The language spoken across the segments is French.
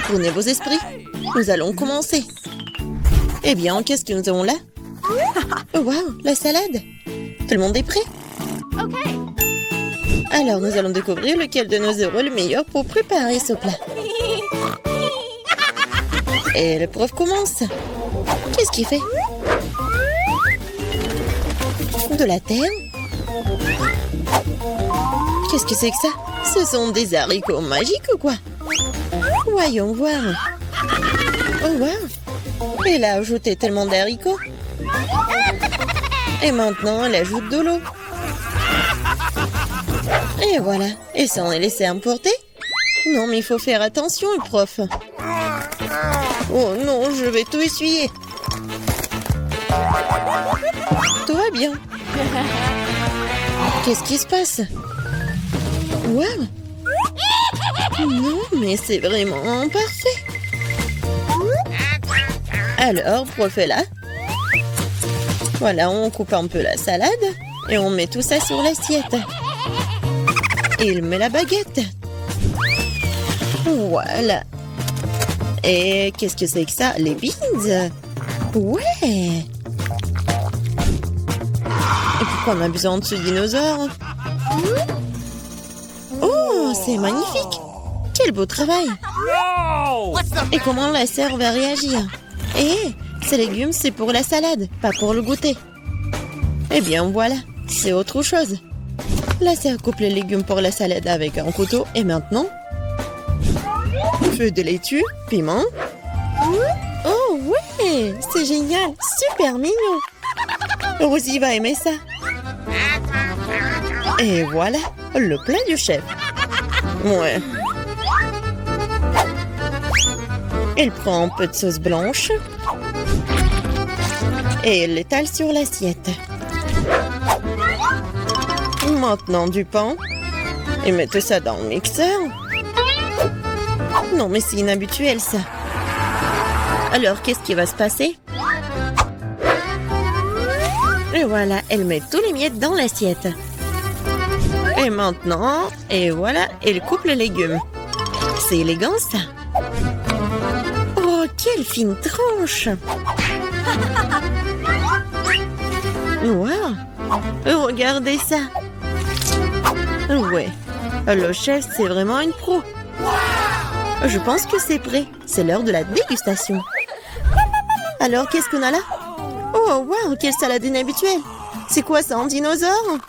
Retournez vos esprits. Nous allons commencer. Eh bien, qu'est-ce que nous avons là? Oh, wow, la salade. Tout le monde est prêt? Alors, nous allons découvrir lequel de nos euros est le meilleur pour préparer ce plat. Et le prof commence. Qu'est-ce qu'il fait? De la terre? Qu'est-ce que c'est que ça? Ce sont des haricots magiques ou quoi? Voyons voir. Oh, wow. Elle a ajouté tellement d'haricots. Et maintenant, elle ajoute de l'eau. Et voilà. Et ça, on est laissé emporter? Non, mais il faut faire attention, le prof. Oh non, je vais tout essuyer. Tout va bien. Qu'est-ce qui se passe? Waouh! Non, mais c'est vraiment parfait. Alors, prof est là. Voilà, on coupe un peu la salade et on met tout ça sur l'assiette. Il met la baguette. Voilà. Et qu'est-ce que c'est que ça? Les beans? Ouais. Et pourquoi on a besoin de ce dinosaure? Oh, c'est magnifique. Quel beau travail. Et comment la sœur va réagir? Eh, ces légumes, c'est pour la salade, pas pour le goûter. Eh bien, voilà, c'est autre chose. La sœur coupe les légumes pour la salade avec un couteau et maintenant... Feu de laitue, piment. Oh ouais, c'est génial, super mignon. Rosie va aimer ça. Et voilà, le plat du chef. Ouais. Elle prend un peu de sauce blanche et elle l'étale sur l'assiette. Maintenant du pain et mettez ça dans le mixeur. Non, mais c'est inhabituel, ça. Alors, qu'est-ce qui va se passer? Et voilà, elle met tous les miettes dans l'assiette. Et maintenant, et voilà, elle coupe les légumes. C'est élégant, ça. Oh, quelle fine tranche! Wow! Regardez ça! Ouais, le chef, c'est vraiment une pro. Je pense que c'est prêt. C'est l'heure de la dégustation. Alors, qu'est-ce qu'on a là? Oh, wow, quelle salade inhabituelle! C'est quoi ça, un dinosaure?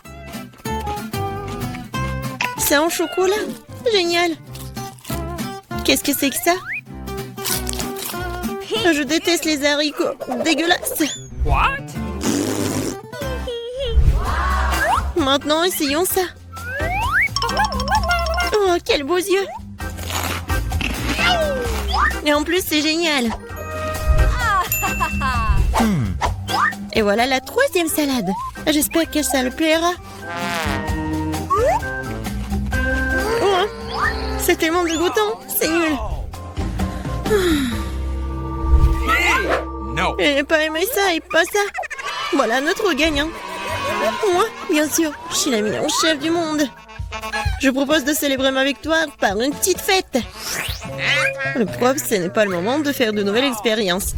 C'est en chocolat. Génial! Qu'est-ce que c'est que ça? Je déteste les haricots. Dégueulasse! Maintenant, essayons ça. Oh, quels beaux yeux! Et en plus, c'est génial. Et voilà la troisième salade. J'espère que ça le plaira. Oh, c'est tellement dégoûtant. C'est nul. Il n'a pas aimé ça et pas ça. Voilà notre gagnant. Moi, bien sûr, je suis la meilleure chef du monde. Je propose de célébrer ma victoire par une petite fête. Le prof, ce n'est pas le moment de faire de nouvelles expériences.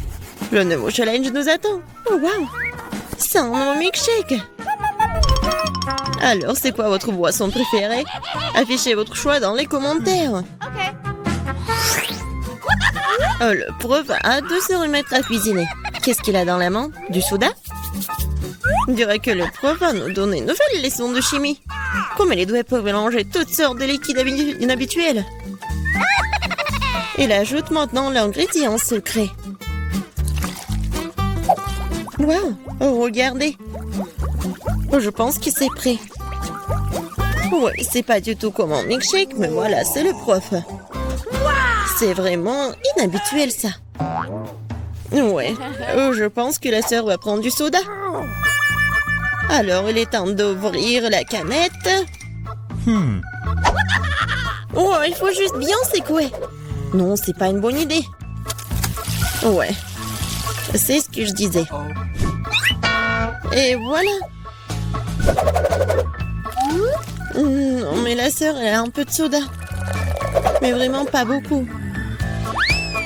Le nouveau challenge nous attend. Oh, wow! C'est un nouveau milkshake. Alors, c'est quoi votre boisson préférée? Affichez votre choix dans les commentaires. Le prof a hâte de se remettre à cuisiner. Qu'est-ce qu'il a dans la main? Du soda? On dirait que le prof va nous donner une nouvelle leçon de chimie. Comme les doigts peuvent mélanger toutes sortes de liquides inhabituels. Il ajoute maintenant l'ingrédient secret. Wow, regardez. Je pense que c'est prêt. Ouais, c'est pas du tout comme un milkshake, mais voilà, c'est le prof. C'est vraiment inhabituel, ça. Ouais, je pense que la sœur va prendre du soda. Alors, il est temps d'ouvrir la canette. Oh, il faut juste bien secouer. Non, c'est pas une bonne idée. Ouais, c'est ce que je disais. Et voilà. Non, mais la sœur, elle a un peu de soda. Mais vraiment pas beaucoup.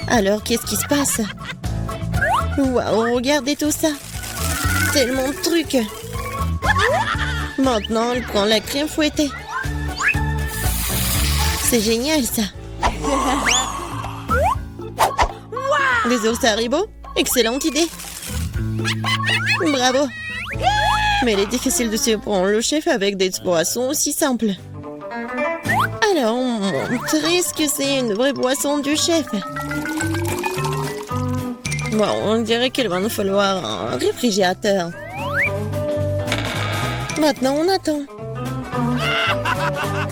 Alors, qu'est-ce qui se passe? Waouh, regardez tout ça. Tellement de trucs. Maintenant, elle prend la crème fouettée. C'est génial, ça. Des ours Haribo? Excellente idée. Bravo. Mais il est difficile de surprendre le chef avec des boissons aussi simples. Alors, montrer ce que c'est une vraie boisson du chef. Bon, on dirait qu'il va nous falloir un réfrigérateur. Maintenant, on attend.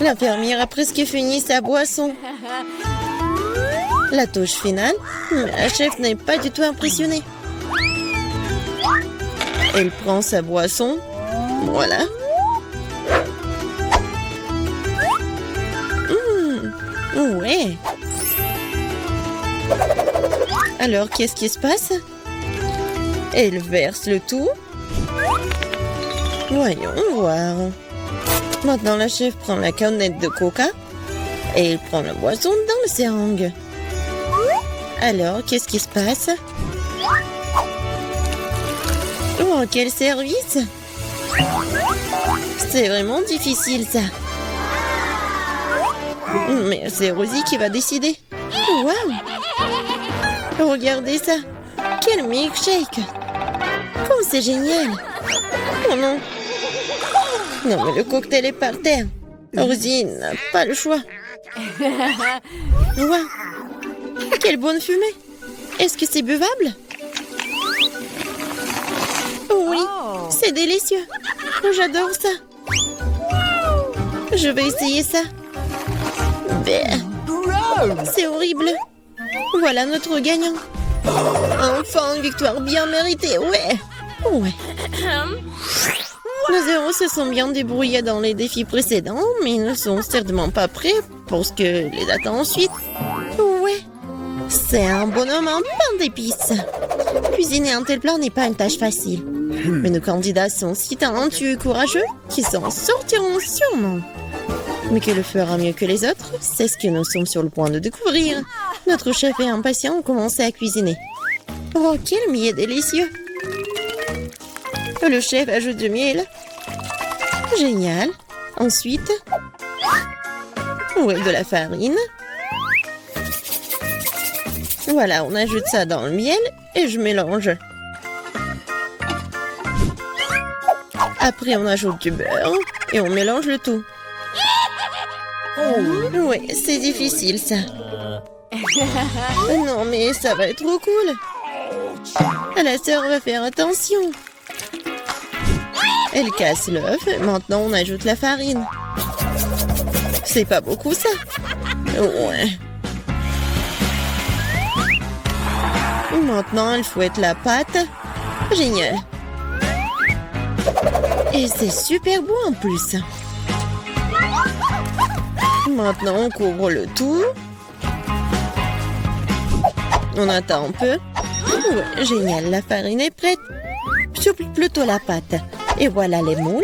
L'infirmière a presque fini sa boisson. La touche finale, mais la chef n'est pas du tout impressionnée. Elle prend sa boisson. Voilà. Ouais. Alors, qu'est-ce qui se passe? Elle verse le tout. Voyons voir. Maintenant, la chef prend la canette de coca et elle prend la boisson dans le seringue. Alors, qu'est-ce qui se passe? Oh, quel service! C'est vraiment difficile, ça. Mais c'est Rosie qui va décider. Waouh! Regardez ça! Quel milkshake! Oh, c'est génial! Oh non! Non, mais le cocktail est par terre. Rosie n'a pas le choix. Waouh! Quelle bonne fumée! Est-ce que c'est buvable? Oui, c'est délicieux. J'adore ça. Je vais essayer ça. C'est horrible. Voilà notre gagnant. Enfin, une victoire bien méritée, ouais. Nos héros se sont bien débrouillés dans les défis précédents, mais ils ne sont certainement pas prêts pour ce que les attend ensuite. Ouais, c'est un bonhomme en pain d'épices. Cuisiner un tel plat n'est pas une tâche facile. Mais nos candidats sont si talentueux et courageux qu'ils s'en sortiront sûrement. Mais qui le fera mieux que les autres, c'est ce que nous sommes sur le point de découvrir. Notre chef est impatient de commencer à cuisiner. Oh, quel miel délicieux! Le chef ajoute du miel. Génial. Ensuite, de la farine. Voilà, on ajoute ça dans le miel et je mélange. Après, on ajoute du beurre et on mélange le tout. Oui, c'est difficile, ça. Non, mais ça va être trop cool. La sœur va faire attention. Elle casse l'œuf. Maintenant, on ajoute la farine. C'est pas beaucoup, ça. Ouais. Maintenant, elle fouette la pâte. Génial. Et c'est super beau en plus. Maintenant, on couvre le tout. On attend un peu. Ouais, génial, la farine est prête. Souple plutôt la pâte. Et voilà les moules.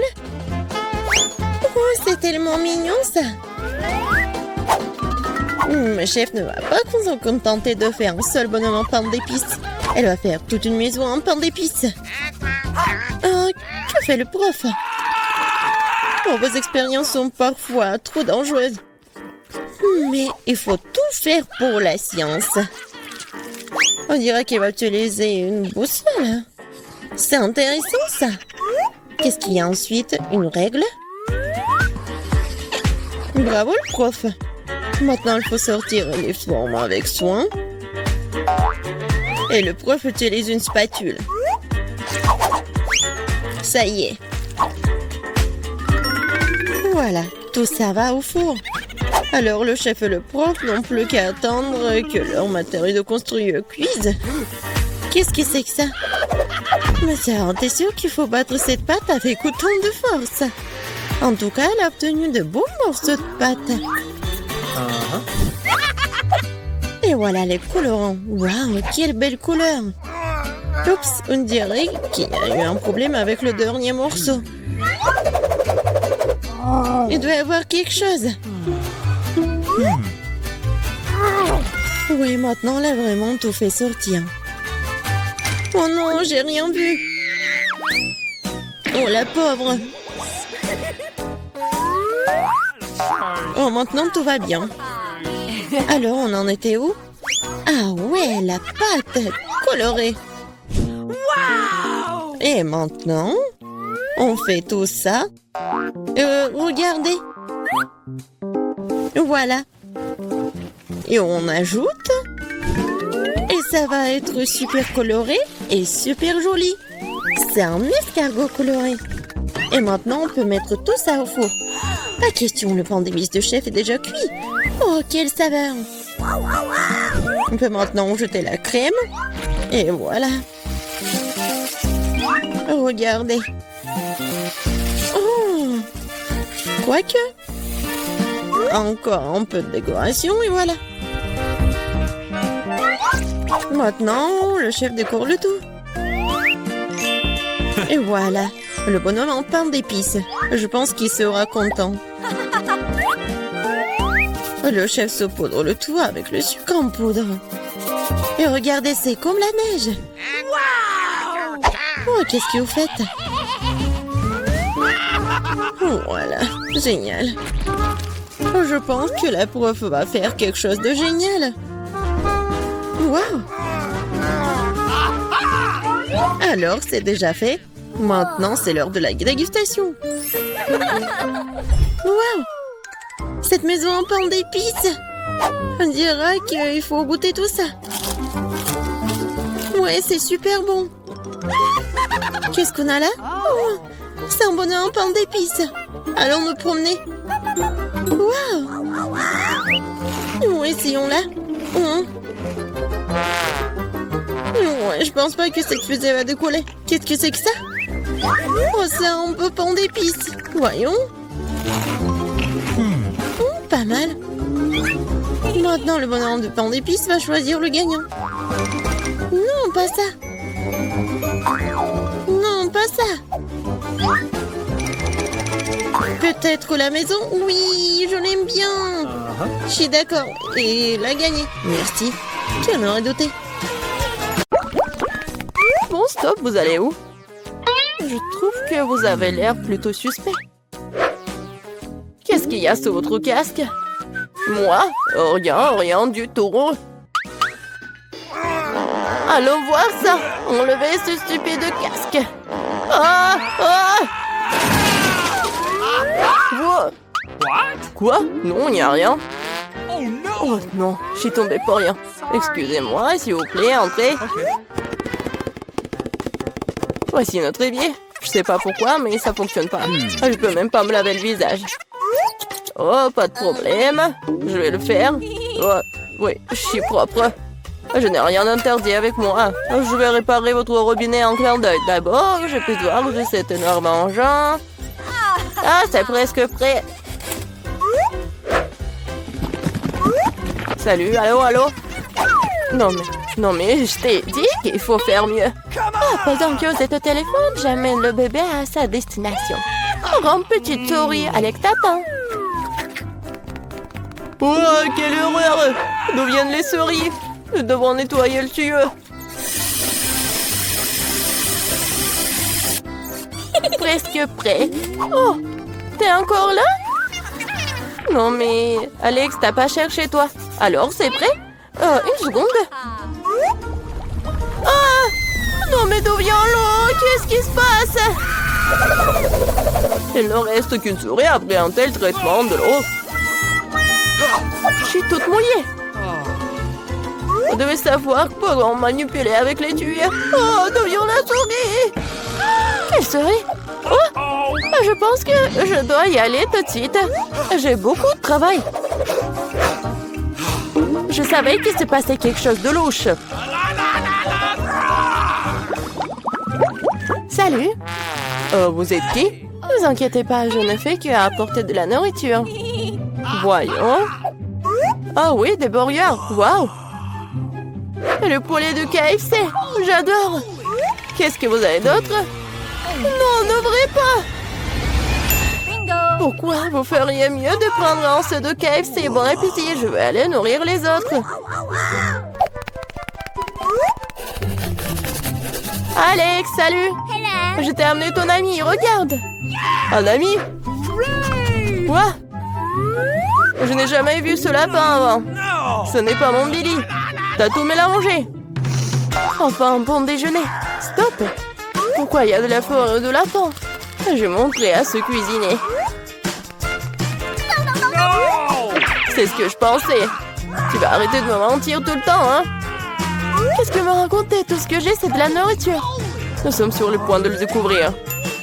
Oh, c'est tellement mignon, ça. Le chef ne va pas se contenter de faire un seul bonhomme en pain d'épices. Elle va faire toute une maison en pain d'épices. Que fait le prof? Oh, vos expériences sont parfois trop dangereuses. Mais il faut tout faire pour la science. On dirait qu'il va utiliser une boussole. C'est intéressant, ça. Qu'est-ce qu'il y a ensuite? Une règle? Bravo, le prof. Maintenant, il faut sortir les formes avec soin. Et le prof utilise une spatule. Ça y est. Voilà, tout ça va au four. Alors le chef et le prof n'ont plus qu'à attendre que leur matériau de construire cuise. Qu'est-ce que c'est que ça? Mais ça, t'es sûr qu'il faut battre cette pâte avec autant de force? En tout cas, elle a obtenu de beaux morceaux de pâte. Et voilà les colorants. Waouh, quelle belle couleur! Oups, on dirait qu'il y a eu un problème avec le dernier morceau. Il doit y avoir quelque chose. Oui, maintenant, elle a vraiment tout fait sortir. Oh non, j'ai rien vu. Oh, la pauvre. Oh, maintenant, tout va bien. Alors, on en était où? Ah ouais, la pâte colorée. Wow! Et maintenant, on fait tout ça. Regardez. Voilà. Et on ajoute. Et ça va être super coloré et super joli. C'est un escargot coloré. Et maintenant, on peut mettre tout ça au four. Pas question, le pain d'épices de chef est déjà cuit. Oh, quelle saveur! On peut maintenant jeter la crème. Et voilà. Regardez. Oh! Quoique. Encore un peu de décoration et voilà. Maintenant, le chef décore le tout. Et voilà. Le bonhomme en pain d'épices. Je pense qu'il sera content. Le chef saupoudre le tout avec le sucre en poudre. Et regardez, c'est comme la neige. Oh, qu'est-ce que vous faites? Voilà, génial. Je pense que la prof va faire quelque chose de génial. Waouh! Alors, c'est déjà fait. Maintenant, c'est l'heure de la dégustation. Waouh! Cette maison en pain d'épices. On dirait qu'il faut goûter tout ça. Ouais, c'est super bon. Qu'est-ce qu'on a là? Oh, c'est un bonheur en pain d'épices. Allons nous promener. Waouh! Nous essayons là. Ouais, je pense pas que cette fusée va décoller. Qu'est-ce que c'est que ça? Oh, c'est un peu pain d'épices. Voyons. Pas mal. Maintenant, le bonhomme de pain d'épices va choisir le gagnant. Non, pas ça. Non, pas ça. Peut-être la maison? Oui, je l'aime bien. Je suis d'accord. Et l'a gagné. Merci. Qui en aurait douté? Bon, stop, vous allez où? Je trouve que vous avez l'air plutôt suspect. Qu'est-ce qu'il y a sous votre casque? Moi? Rien du tout. Allons voir ça. Enlevez ce stupide casque. Quoi? Non, il n'y a rien. Oh non, je suis tombée pour rien. Excusez-moi, s'il vous plaît, entrez. Voici notre évier. Je sais pas pourquoi, mais ça fonctionne pas. Je peux même pas me laver le visage. Oh, pas de problème. Je vais le faire. Oh, oui, je suis propre. Je n'ai rien d'interdit avec moi. Je vais réparer votre robinet en clin d'œil. D'abord, je peux voir de cet énorme engin. Ah, c'est presque prêt. Salut, allô? Non mais, je t'ai dit qu'il faut faire mieux. Pendant que vous êtes au téléphone, j'amène le bébé à sa destination. Grande petite souris, avec t'attends. Oh, quelle horreur! D'où viennent les souris? Nous devons nettoyer le tuyau. Presque prêt. Oh, t'es encore là? Non mais, Alex, t'as pas cherché toi. Alors, c'est prêt? Une seconde. Ah! Non mais d'où vient l'eau? Qu'est-ce qui se passe? Il ne reste qu'une souris après un tel traitement de l'eau. Je suis toute mouillée. Vous devez savoir comment manipuler avec les tuyaux. Oh, d'où vient la souris? Quelle souris? Oh, je pense que je dois y aller tout de suite. J'ai beaucoup de travail. Je savais qu'il se passait quelque chose de louche. Salut. Vous êtes qui? Ne vous inquiétez pas, je ne fais qu'apporter de la nourriture. Voyons. Ah oui, des burgers. Waouh. Le poulet de KFC. J'adore. Qu'est-ce que vous avez d'autre? Non, n'ouvrez pas. Pourquoi vous feriez mieux de prendre un seau de KFC? Bon appétit, je vais aller nourrir les autres. Alex, salut! Je t'ai amené ton ami, regarde! Un ami? Quoi? Je n'ai jamais vu ce lapin avant. Ce n'est pas mon Billy. T'as tout mélangé. Enfin, un bon déjeuner. Stop! Pourquoi il y a de la fourrure de lapin? Je montrerai à ce cuisiner. C'est ce que je pensais. Tu vas arrêter de me mentir tout le temps, hein? Qu'est-ce que me raconter? Tout ce que j'ai, c'est de la nourriture. Nous sommes sur le point de le découvrir.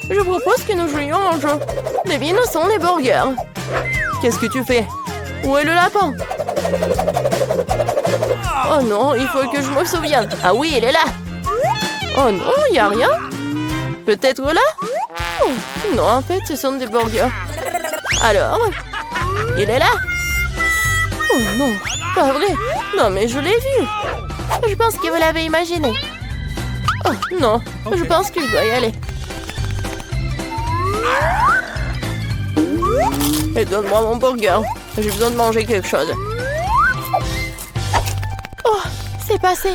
Je propose que nous jouions un jeu. Devine où sont les burgers. Qu'est-ce que tu fais? Où est le lapin? Oh non, il faut que je me souvienne. Ah oui, il est là. Oh non, il n'y a rien. Peut-être là? Oh, non, en fait, ce sont des burgers. Alors? Il est là? Oh non, pas vrai. Non, mais je l'ai vu. Je pense que vous l'avez imaginé. Oh non, je pense que je dois y aller. Et donne-moi mon burger. J'ai besoin de manger quelque chose. Oh, c'est passé.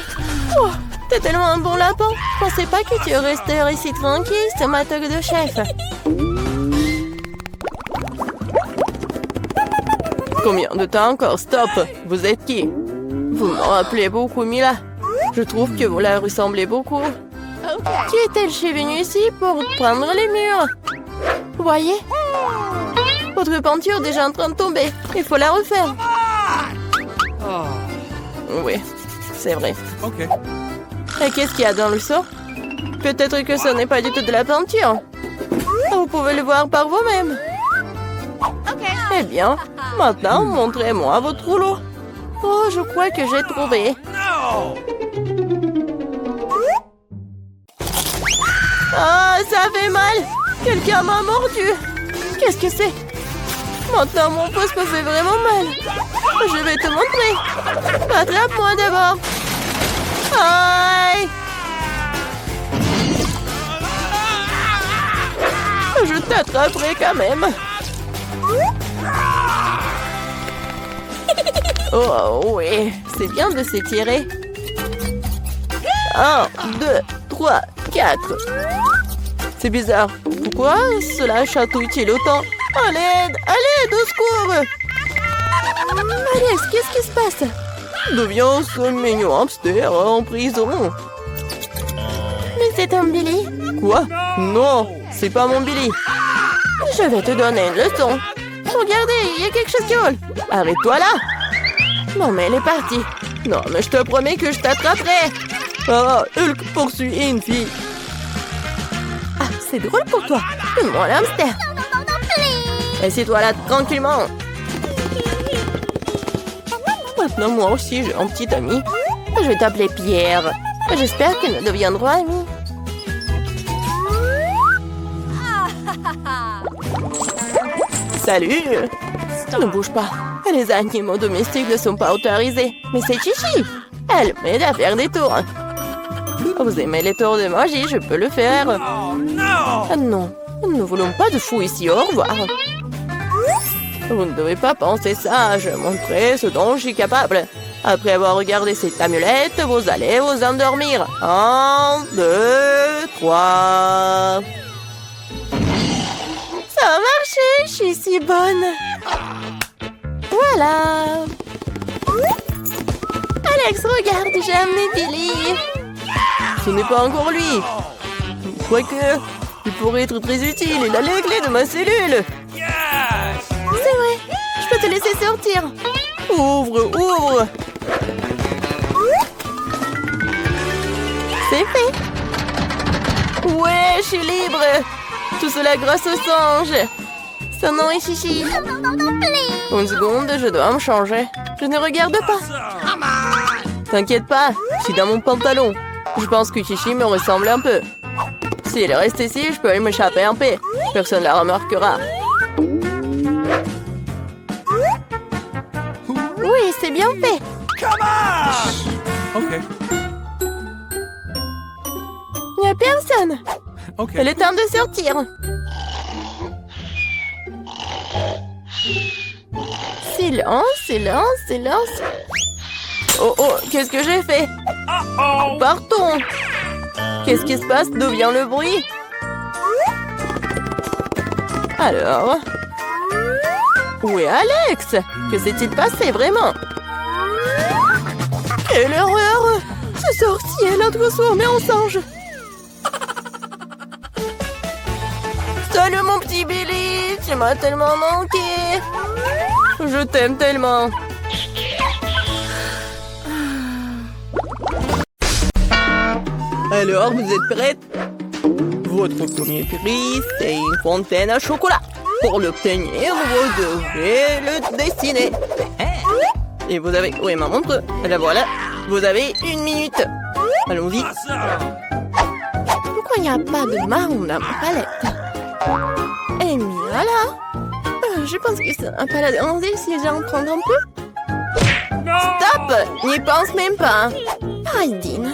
Oh, t'es tellement un bon lapin. Je pensais pas que tu resterais ici tranquille sur ma toque de chef. Combien de temps encore? Stop! Vous êtes qui? Vous me rappelez beaucoup Mila. Je trouve que vous la ressemblez beaucoup. Qui est-elle? Je suis venue ici pour prendre les murs. Vous voyez? Votre peinture est déjà en train de tomber. Il faut la refaire. Oui, c'est vrai. Et qu'est-ce qu'il y a dans le seau? Peut-être que ce n'est pas du tout de la peinture. Vous pouvez le voir par vous-même. Eh bien, maintenant, montrez-moi votre rouleau. Oh, je crois que j'ai trouvé. Ah, ça fait mal. Quelqu'un m'a mordu. Qu'est-ce que c'est? Maintenant, mon pouce me fait vraiment mal. Je vais te montrer. Attrape-moi d'abord. Aïe! Je t'attraperai quand même. Oh oui, c'est bien de s'étirer. 1, 2, 3, 4. C'est bizarre. Pourquoi cela chatouille-t-il autant? À l'aide! À l'aide! Au secours! Alex, qu'est-ce qui se passe? D'où vient ce mignon hamster en prison? Mais c'est un Billy. Quoi? Non, c'est pas mon Billy. Je vais te donner une leçon. Regardez, il y a quelque chose qui vole. Arrête-toi là. Non, mais elle est partie. Non, mais je te promets que je t'attraperai. Ah, Hulk poursuit une fille. Ah, c'est drôle pour toi. Donne-moi l'hamster. Assieds-toi là tranquillement. Maintenant, moi aussi, j'ai un petit ami. Je vais t'appeler Pierre. J'espère que nous deviendrons amis. Salut! Ne bouge pas. Les animaux domestiques ne sont pas autorisés. Mais c'est Chichi. Elle m'aide à faire des tours. Vous aimez les tours de magie, je peux le faire. Ah non, nous ne voulons pas de fou ici. Au revoir. Vous ne devez pas penser ça. Je montrerai ce dont je suis capable. Après avoir regardé cette amulette, vous allez vous endormir. 1, 2, 3... Ça a marché, je suis si bonne. Voilà. Alex, regarde, j'ai amené Billy. Ce n'est pas encore lui. Quoique, il pourrait être très utile. Il a les clés de ma cellule. C'est vrai, je peux te laisser sortir. Ouvre, ouvre. C'est fait. Ouais, je suis libre. Tout cela grâce au singe. Son nom est Chichi. Une seconde, je dois me changer. Je ne regarde pas. T'inquiète pas, je suis dans mon pantalon. Je pense que Chichi me ressemble un peu. S'il reste ici, je peux m'échapper en paix. Personne ne la remarquera. Oui, c'est bien fait. Il n'y a personne. Il est temps de sortir. Silence, silence, silence. Oh, oh, qu'est-ce que j'ai fait? Partons. Qu'est-ce qui se passe? D'où vient le bruit? Alors? Où est Alex? Que s'est-il passé vraiment? Quelle horreur! C'est sorti et l'a transformé en singe. Salut mon petit Billy, tu m'as tellement manqué. Je t'aime tellement. Alors, vous êtes prête? Votre premier prix, c'est une fontaine à chocolat. Pour l'obtenir, vous devrez le dessiner. Et vous avez... Oui, ma montre. La voilà. Vous avez 1 minute. Allons-y. Pourquoi il n'y a pas de marron dans ma palette? Et voilà. Je pense que c'est un pas la déranger si j'en prends un peu. Stop! N'y pense même pas. Aldine.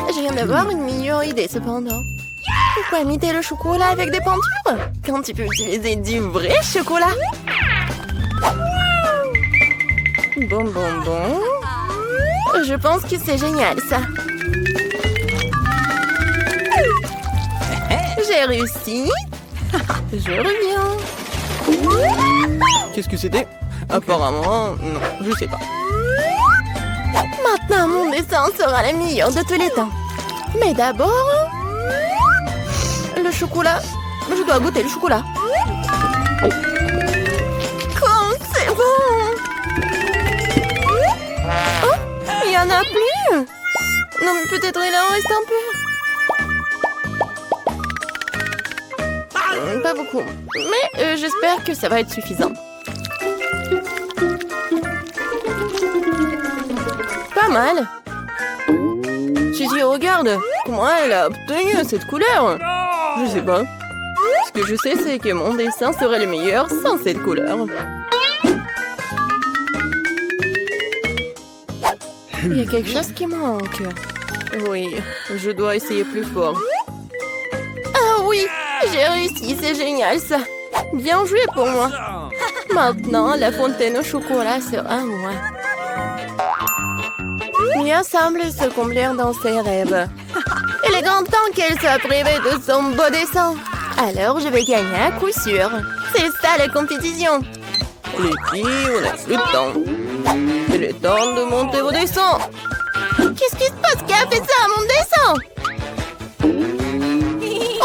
Je viens d'avoir une meilleure idée cependant. Pourquoi imiter le chocolat avec des peintures quand tu peux utiliser du vrai chocolat? Bon. Je pense que c'est génial ça. J'ai réussi. Je reviens. Qu'est-ce que c'était? Apparemment, non, je sais pas. Maintenant, mon dessin sera le meilleur de tous les temps. Mais d'abord... le chocolat. Je dois goûter le chocolat. Comme c'est bon! Oh, il y en a plus! Non, mais peut-être il en reste un peu. Pas beaucoup. Mais j'espère que ça va être suffisant. Pas mal. Suzy, regarde. Comment elle a obtenu cette couleur? Je sais pas. Ce que je sais, c'est que mon dessin serait le meilleur sans cette couleur. Il y a quelque chose qui manque. Oui, je dois essayer plus fort. Ah oui, j'ai réussi, c'est génial ça. Bien joué pour moi. Maintenant, la fontaine au chocolat sera à moi. Mia semble se complaire dans ses rêves. Il est grand temps qu'elle soit privée de son beau dessin. Alors, je vais gagner à coup sûr. C'est ça la compétition. Les filles, on n'a plus de temps. Il est temps de monter vos dessins. Qu'est-ce qui se passe? Qui a fait ça à mon dessin?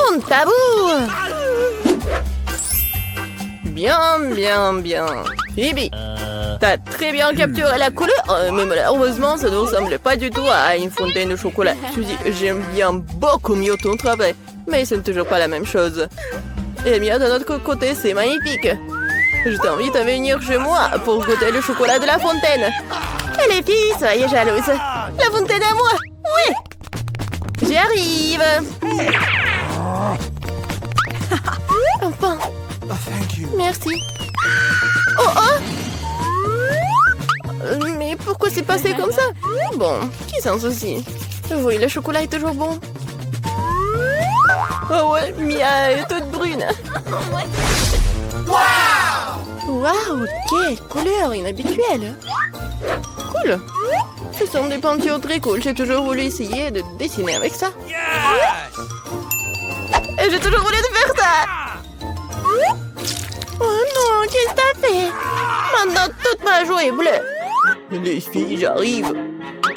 On tabou. Bien. Phoebe, t'as très bien capturé la couleur, mais malheureusement, ça ne ressemble pas du tout à une fontaine de chocolat. Suzy, j'aime bien beaucoup mieux ton travail, mais ce n'est toujours pas la même chose. Et bien, de notre côté, c'est magnifique. Je t'invite à venir chez moi pour goûter le chocolat de la fontaine. Et les filles, soyez jalouses. La fontaine à moi, oui. J'y arrive. Enfin. Merci. Oh! Mais pourquoi c'est passé comme ça? Bon, qui s'en soucie? Oui, le chocolat est toujours bon. Oh ouais, Mia est toute brune. Waouh, quelle couleur inhabituelle. Cool. Ce sont des peintures très cool. J'ai toujours voulu essayer de dessiner avec ça. Et j'ai toujours voulu faire ça. Oh non, qu'est-ce que t'as fait? Maintenant, toute ma joue est bleue. Les filles, j'arrive.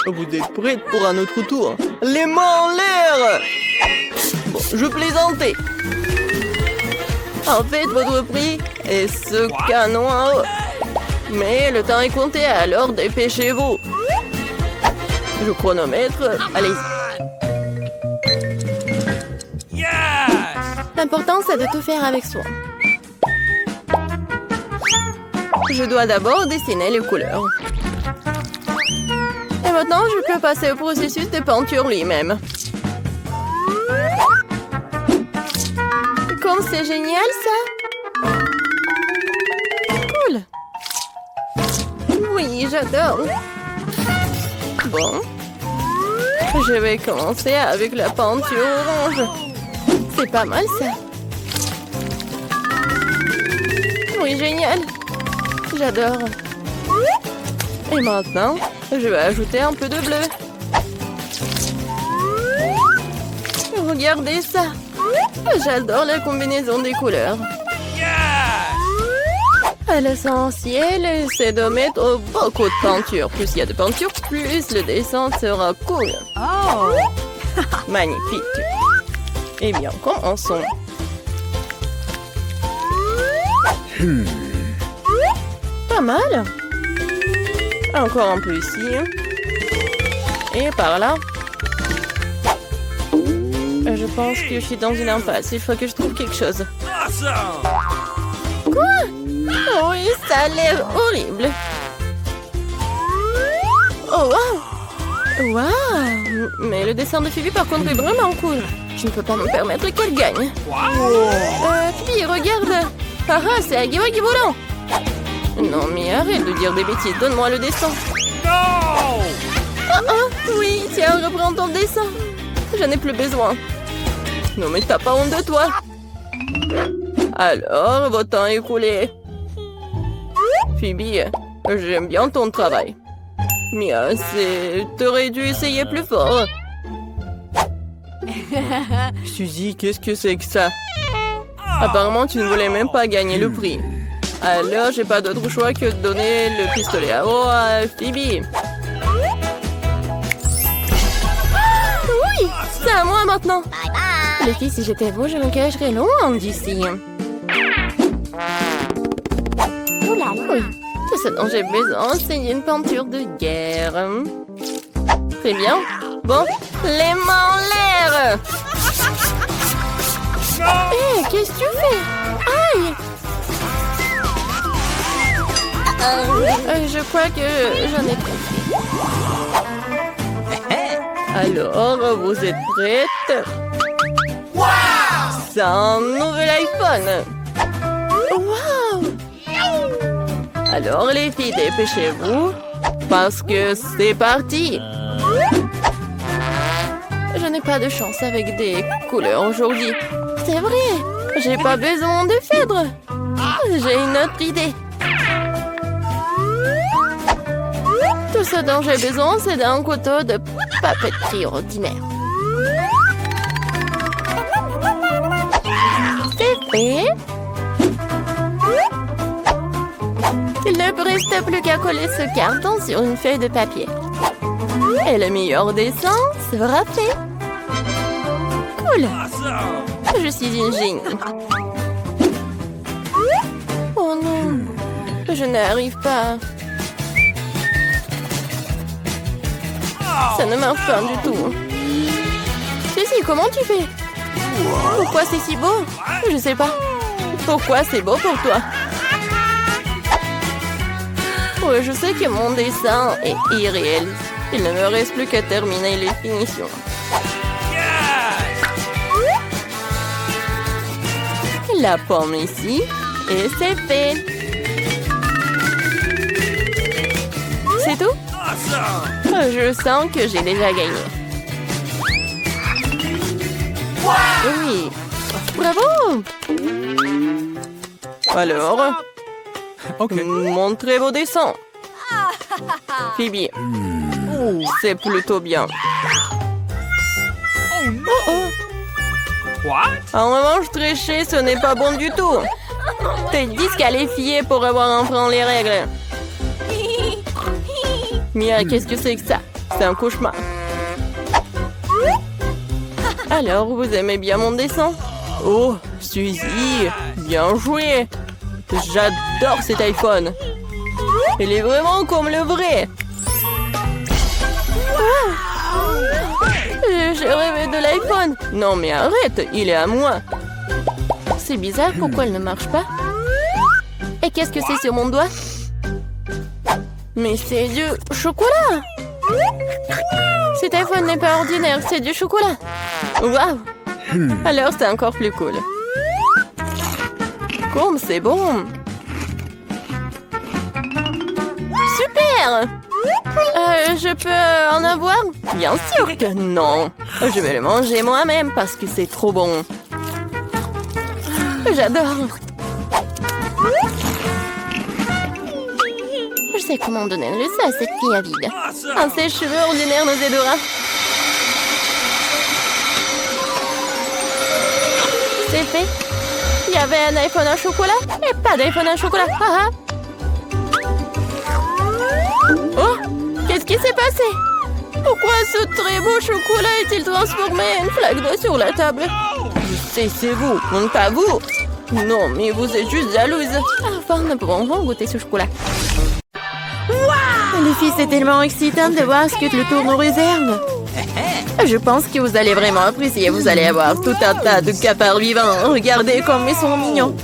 Vous êtes prêtes pour un autre tour? Les mains en l'air. Bon, je plaisantais. En fait, votre prix est ce canon en haut. Mais le temps est compté, alors dépêchez-vous. Je chronomètre. Allez-y. L'important, c'est de tout faire avec soin. Je dois d'abord dessiner les couleurs. Et maintenant, je peux passer au processus de peinture lui-même. Comme c'est génial, ça! Cool! Oui, j'adore! Bon. Je vais commencer avec la peinture orange. C'est pas mal, ça! Oui, génial! J'adore. Et maintenant, je vais ajouter un peu de bleu. Regardez ça. J'adore la combinaison des couleurs. À l'essentiel, c'est de mettre beaucoup de peinture. Plus il y a de peinture, plus le dessin sera cool. Oh! Magnifique. Eh bien, commençons. Pas mal. Encore un peu ici. Et par là. Je pense que je suis dans une impasse. Il faut que je trouve quelque chose. Quoi? Oh oui, ça a l'air horrible. Oh, wow! Wow! Mais le dessin de Phoebe, par contre, est vraiment cool. Je ne peux pas me permettre qu'elle gagne. Phoebe, regarde! Ah ah, c'est Aggy Wuggy volant! Non, mais arrête de dire des bêtises. Donne-moi le dessin. Non! Oui, tiens, reprends ton dessin. Je n'ai plus besoin. Non, mais t'as pas honte de toi. Alors, votre temps est écoulé. Phoebe, j'aime bien ton travail. Mais t'aurais dû essayer plus fort. Suzy, qu'est-ce que c'est que ça? Apparemment, tu ne voulais même pas gagner le prix. Alors, j'ai pas d'autre choix que de donner le pistolet à eau à Phoebe. Oui, c'est à moi maintenant. Bye bye. Les filles, si j'étais vous, je me cacherais loin d'ici. Oula, Oui, tout ce dont j'ai besoin, c'est une peinture de guerre. Très bien. Bon, les mains en l'air. Hé, qu'est-ce que tu fais? Aïe! Je crois que j'en ai trop. Alors, vous êtes prêtes? C'est un nouvel iPhone. Wow! Alors, les filles, dépêchez-vous, parce que c'est parti. Je n'ai pas de chance avec des couleurs aujourd'hui. C'est vrai, j'ai pas besoin de fèdre. J'ai une autre idée. Tout ce dont j'ai besoin, c'est d'un couteau de papeterie ordinaire. C'est fait. Il ne me reste plus qu'à coller ce carton sur une feuille de papier. Et le meilleur dessin sera fait. Cool. Je suis une génie. Oh non, je n'arrive pas. Ça ne marche pas du tout. Ceci, comment tu fais? Pourquoi c'est si beau? Je sais pas. Pourquoi c'est beau pour toi? Ouais, je sais que mon dessin est irréel. Il ne me reste plus qu'à terminer les finitions. La pomme ici, et c'est fait. C'est tout? Je sens que j'ai déjà gagné. Oui. Bravo! Alors, montrez vos dessins. Phoebe, c'est plutôt bien. En revanche, tricher, ce n'est pas bon du tout. T'es disqualifié pour avoir enfreint les règles. Mia, qu'est-ce que c'est que ça? C'est un cauchemar. Alors, vous aimez bien mon dessin? Oh, Suzy, bien joué. J'adore cet iPhone. Il est vraiment comme le vrai. J'ai rêvé de l'iPhone. Non, mais arrête, il est à moi. C'est bizarre, pourquoi elle ne marche pas? Et qu'est-ce que c'est sur mon doigt? Mais c'est du chocolat. Cet iPhone n'est pas ordinaire, c'est du chocolat. Waouh. Alors c'est encore plus cool. Comme c'est bon. Super. Je peux en avoir? Bien sûr que non. Je vais le manger moi-même parce que c'est trop bon. J'adore. sais comment donner une leçon à cette fille avide. Awesome. Un sèche-cheveux ordinaire nous aidera. C'est fait. Il y avait un iPhone à chocolat et pas d'iPhone à chocolat. Ah, ah. Oh, qu'est-ce qui s'est passé? Pourquoi ce très beau chocolat est-il transformé en une flaque d'eau sur la table? Je sais, c'est vous, non pas vous. Non, mais vous êtes juste jalouse. Enfin, nous pouvons goûter ce chocolat. Les filles, c'est tellement excitant de voir ce que le tour nous réserve. Je pense que vous allez vraiment apprécier. Vous allez avoir tout un tas de cafards vivants. Regardez comme ils sont mignons.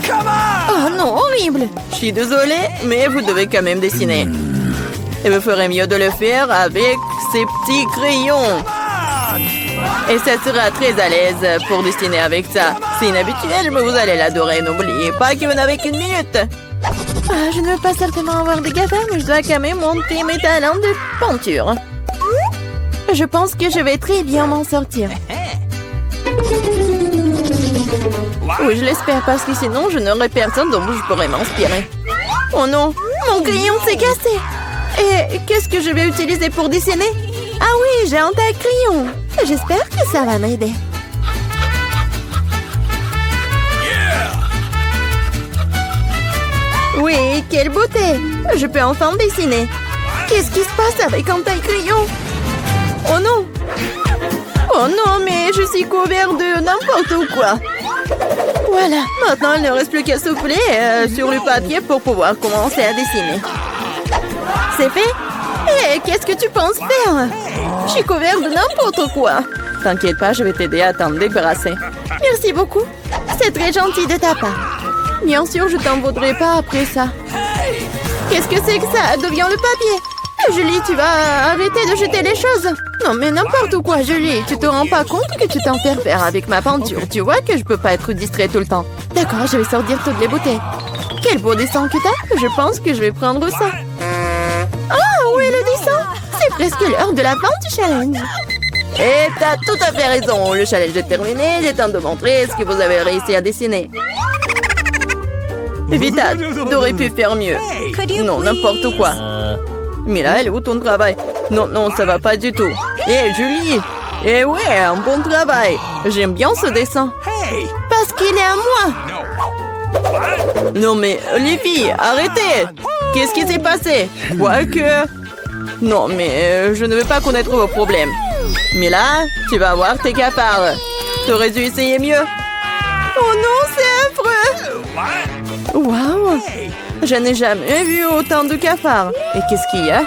Oh non, horrible. Je suis désolée, mais vous devez quand même dessiner. Et vous ferez mieux de le faire avec ces petits crayons. Et ça sera très à l'aise pour dessiner avec ça. C'est inhabituel, mais vous allez l'adorer. N'oubliez pas que vous n'avez qu'une minute. Ah, je ne veux pas certainement avoir des cafards, mais je dois quand même monter mes talents de peinture. Je pense que je vais très bien m'en sortir. Oui, je l'espère, parce que sinon, je n'aurai personne dont je pourrais m'inspirer. Oh non, mon crayon s'est cassé. Et qu'est-ce que je vais utiliser pour dessiner? Ah oui, j'ai un tas de crayons. J'espère que ça va m'aider. Oui, quelle beauté! Je peux enfin dessiner. Qu'est-ce qui se passe avec un tas de crayons? Oh non! Oh non, mais je suis couvert de n'importe quoi. Voilà, maintenant il ne reste plus qu'à souffler sur le papier pour pouvoir commencer à dessiner. C'est fait? Hé, qu'est-ce que tu penses faire? Je suis couvert de n'importe quoi. T'inquiète pas, je vais t'aider à t'en débarrasser. Merci beaucoup. C'est très gentil de ta part. Bien sûr, je t'en voudrais pas après ça. Qu'est-ce que c'est que ça? Deviens le papier. Julie, tu vas arrêter de jeter les choses. Non, mais n'importe quoi, Julie. Tu te rends pas compte que tu t'interfères avec ma peinture. Tu vois que je peux pas être distraite tout le temps. D'accord, je vais sortir toutes les beautés. Quel beau dessin que t'as. Je pense que je vais prendre ça. Ah, où est le dessin? C'est presque l'heure de la fin du challenge. Et t'as tout à fait raison. Le challenge est terminé. Il est temps de montrer ce que vous avez réussi à dessiner. Vita, t'aurais pu faire mieux. Non, n'importe quoi. Mais là, elle est où ton travail? Non, non, ça va pas du tout. Hé, Julie! Eh ouais, un bon travail. J'aime bien ce dessin. Parce qu'il est à moi. Non mais, les filles, arrêtez! Qu'est-ce qui s'est passé? Quoique... Non, mais je ne veux pas connaître vos problèmes. Mais là, tu vas voir tes cafards. T'aurais dû essayer mieux. Oh non, c'est affreux! Waouh! Je n'ai jamais vu autant de cafards. Et qu'est-ce qu'il y a?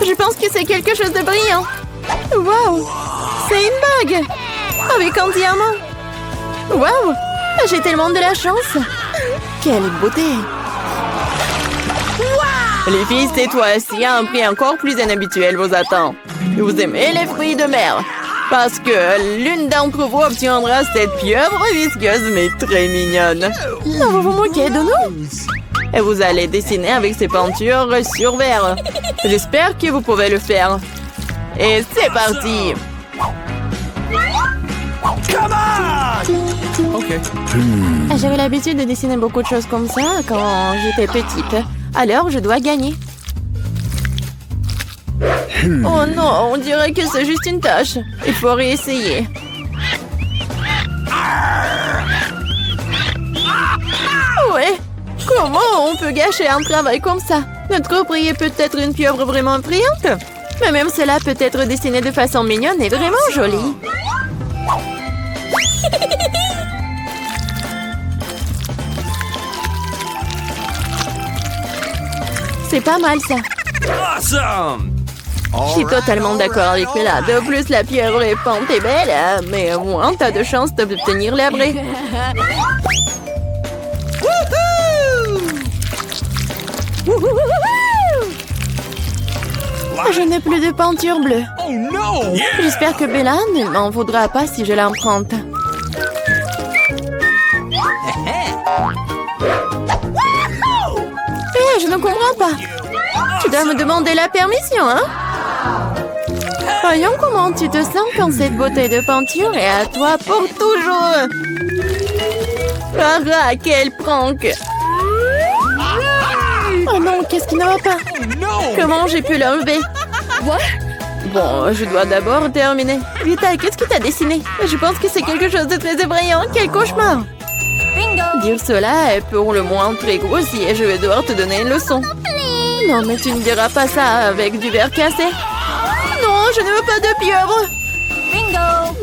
Je pense que c'est quelque chose de brillant. Waouh! C'est une bague! Avec un diamant! Waouh! J'ai tellement de la chance! Quelle beauté! Les filles, cette fois-ci, un prix encore plus inhabituel vous attend. Vous aimez les fruits de mer? Parce que l'une d'entre vous obtiendra cette pieuvre visqueuse mais très mignonne. Non, vous vous moquez de nous? Et vous allez dessiner avec ces peintures sur verre. J'espère que vous pouvez le faire. Et c'est parti! J'avais l'habitude de dessiner beaucoup de choses comme ça quand j'étais petite. Alors, je dois gagner. Oh non, on dirait que c'est juste une tâche. Il faut réessayer. Ouais. Comment on peut gâcher un travail comme ça? Notre prix est peut-être une pieuvre vraiment brillante. Mais même cela peut être dessiné de façon mignonne et vraiment jolie. C'est pas mal ça. Awesome! Je suis totalement d'accord avec Bella. De plus, la pieuvre est peinte et belle, mais au moins, t'as de chances d'obtenir la vraie. Je n'ai plus de peinture bleue. Oh no! J'espère que Bella ne m'en voudra pas si je l'emprunte. Je ne comprends pas. Tu dois me demander la permission, hein? Voyons comment tu te sens quand cette beauté de peinture est à toi pour toujours. Ah, quel prank! Oh non, qu'est-ce qui ne va pas? Comment j'ai pu l'enlever? Bon, je dois d'abord terminer. Vita, qu'est-ce que t'as dessiné? Je pense que c'est quelque chose de très effrayant. Quel cauchemar! Dire cela est pour le moins très grossier. Je vais devoir te donner une leçon. Non, mais tu ne diras pas ça avec du verre cassé. Non, je ne veux pas de pieuvre.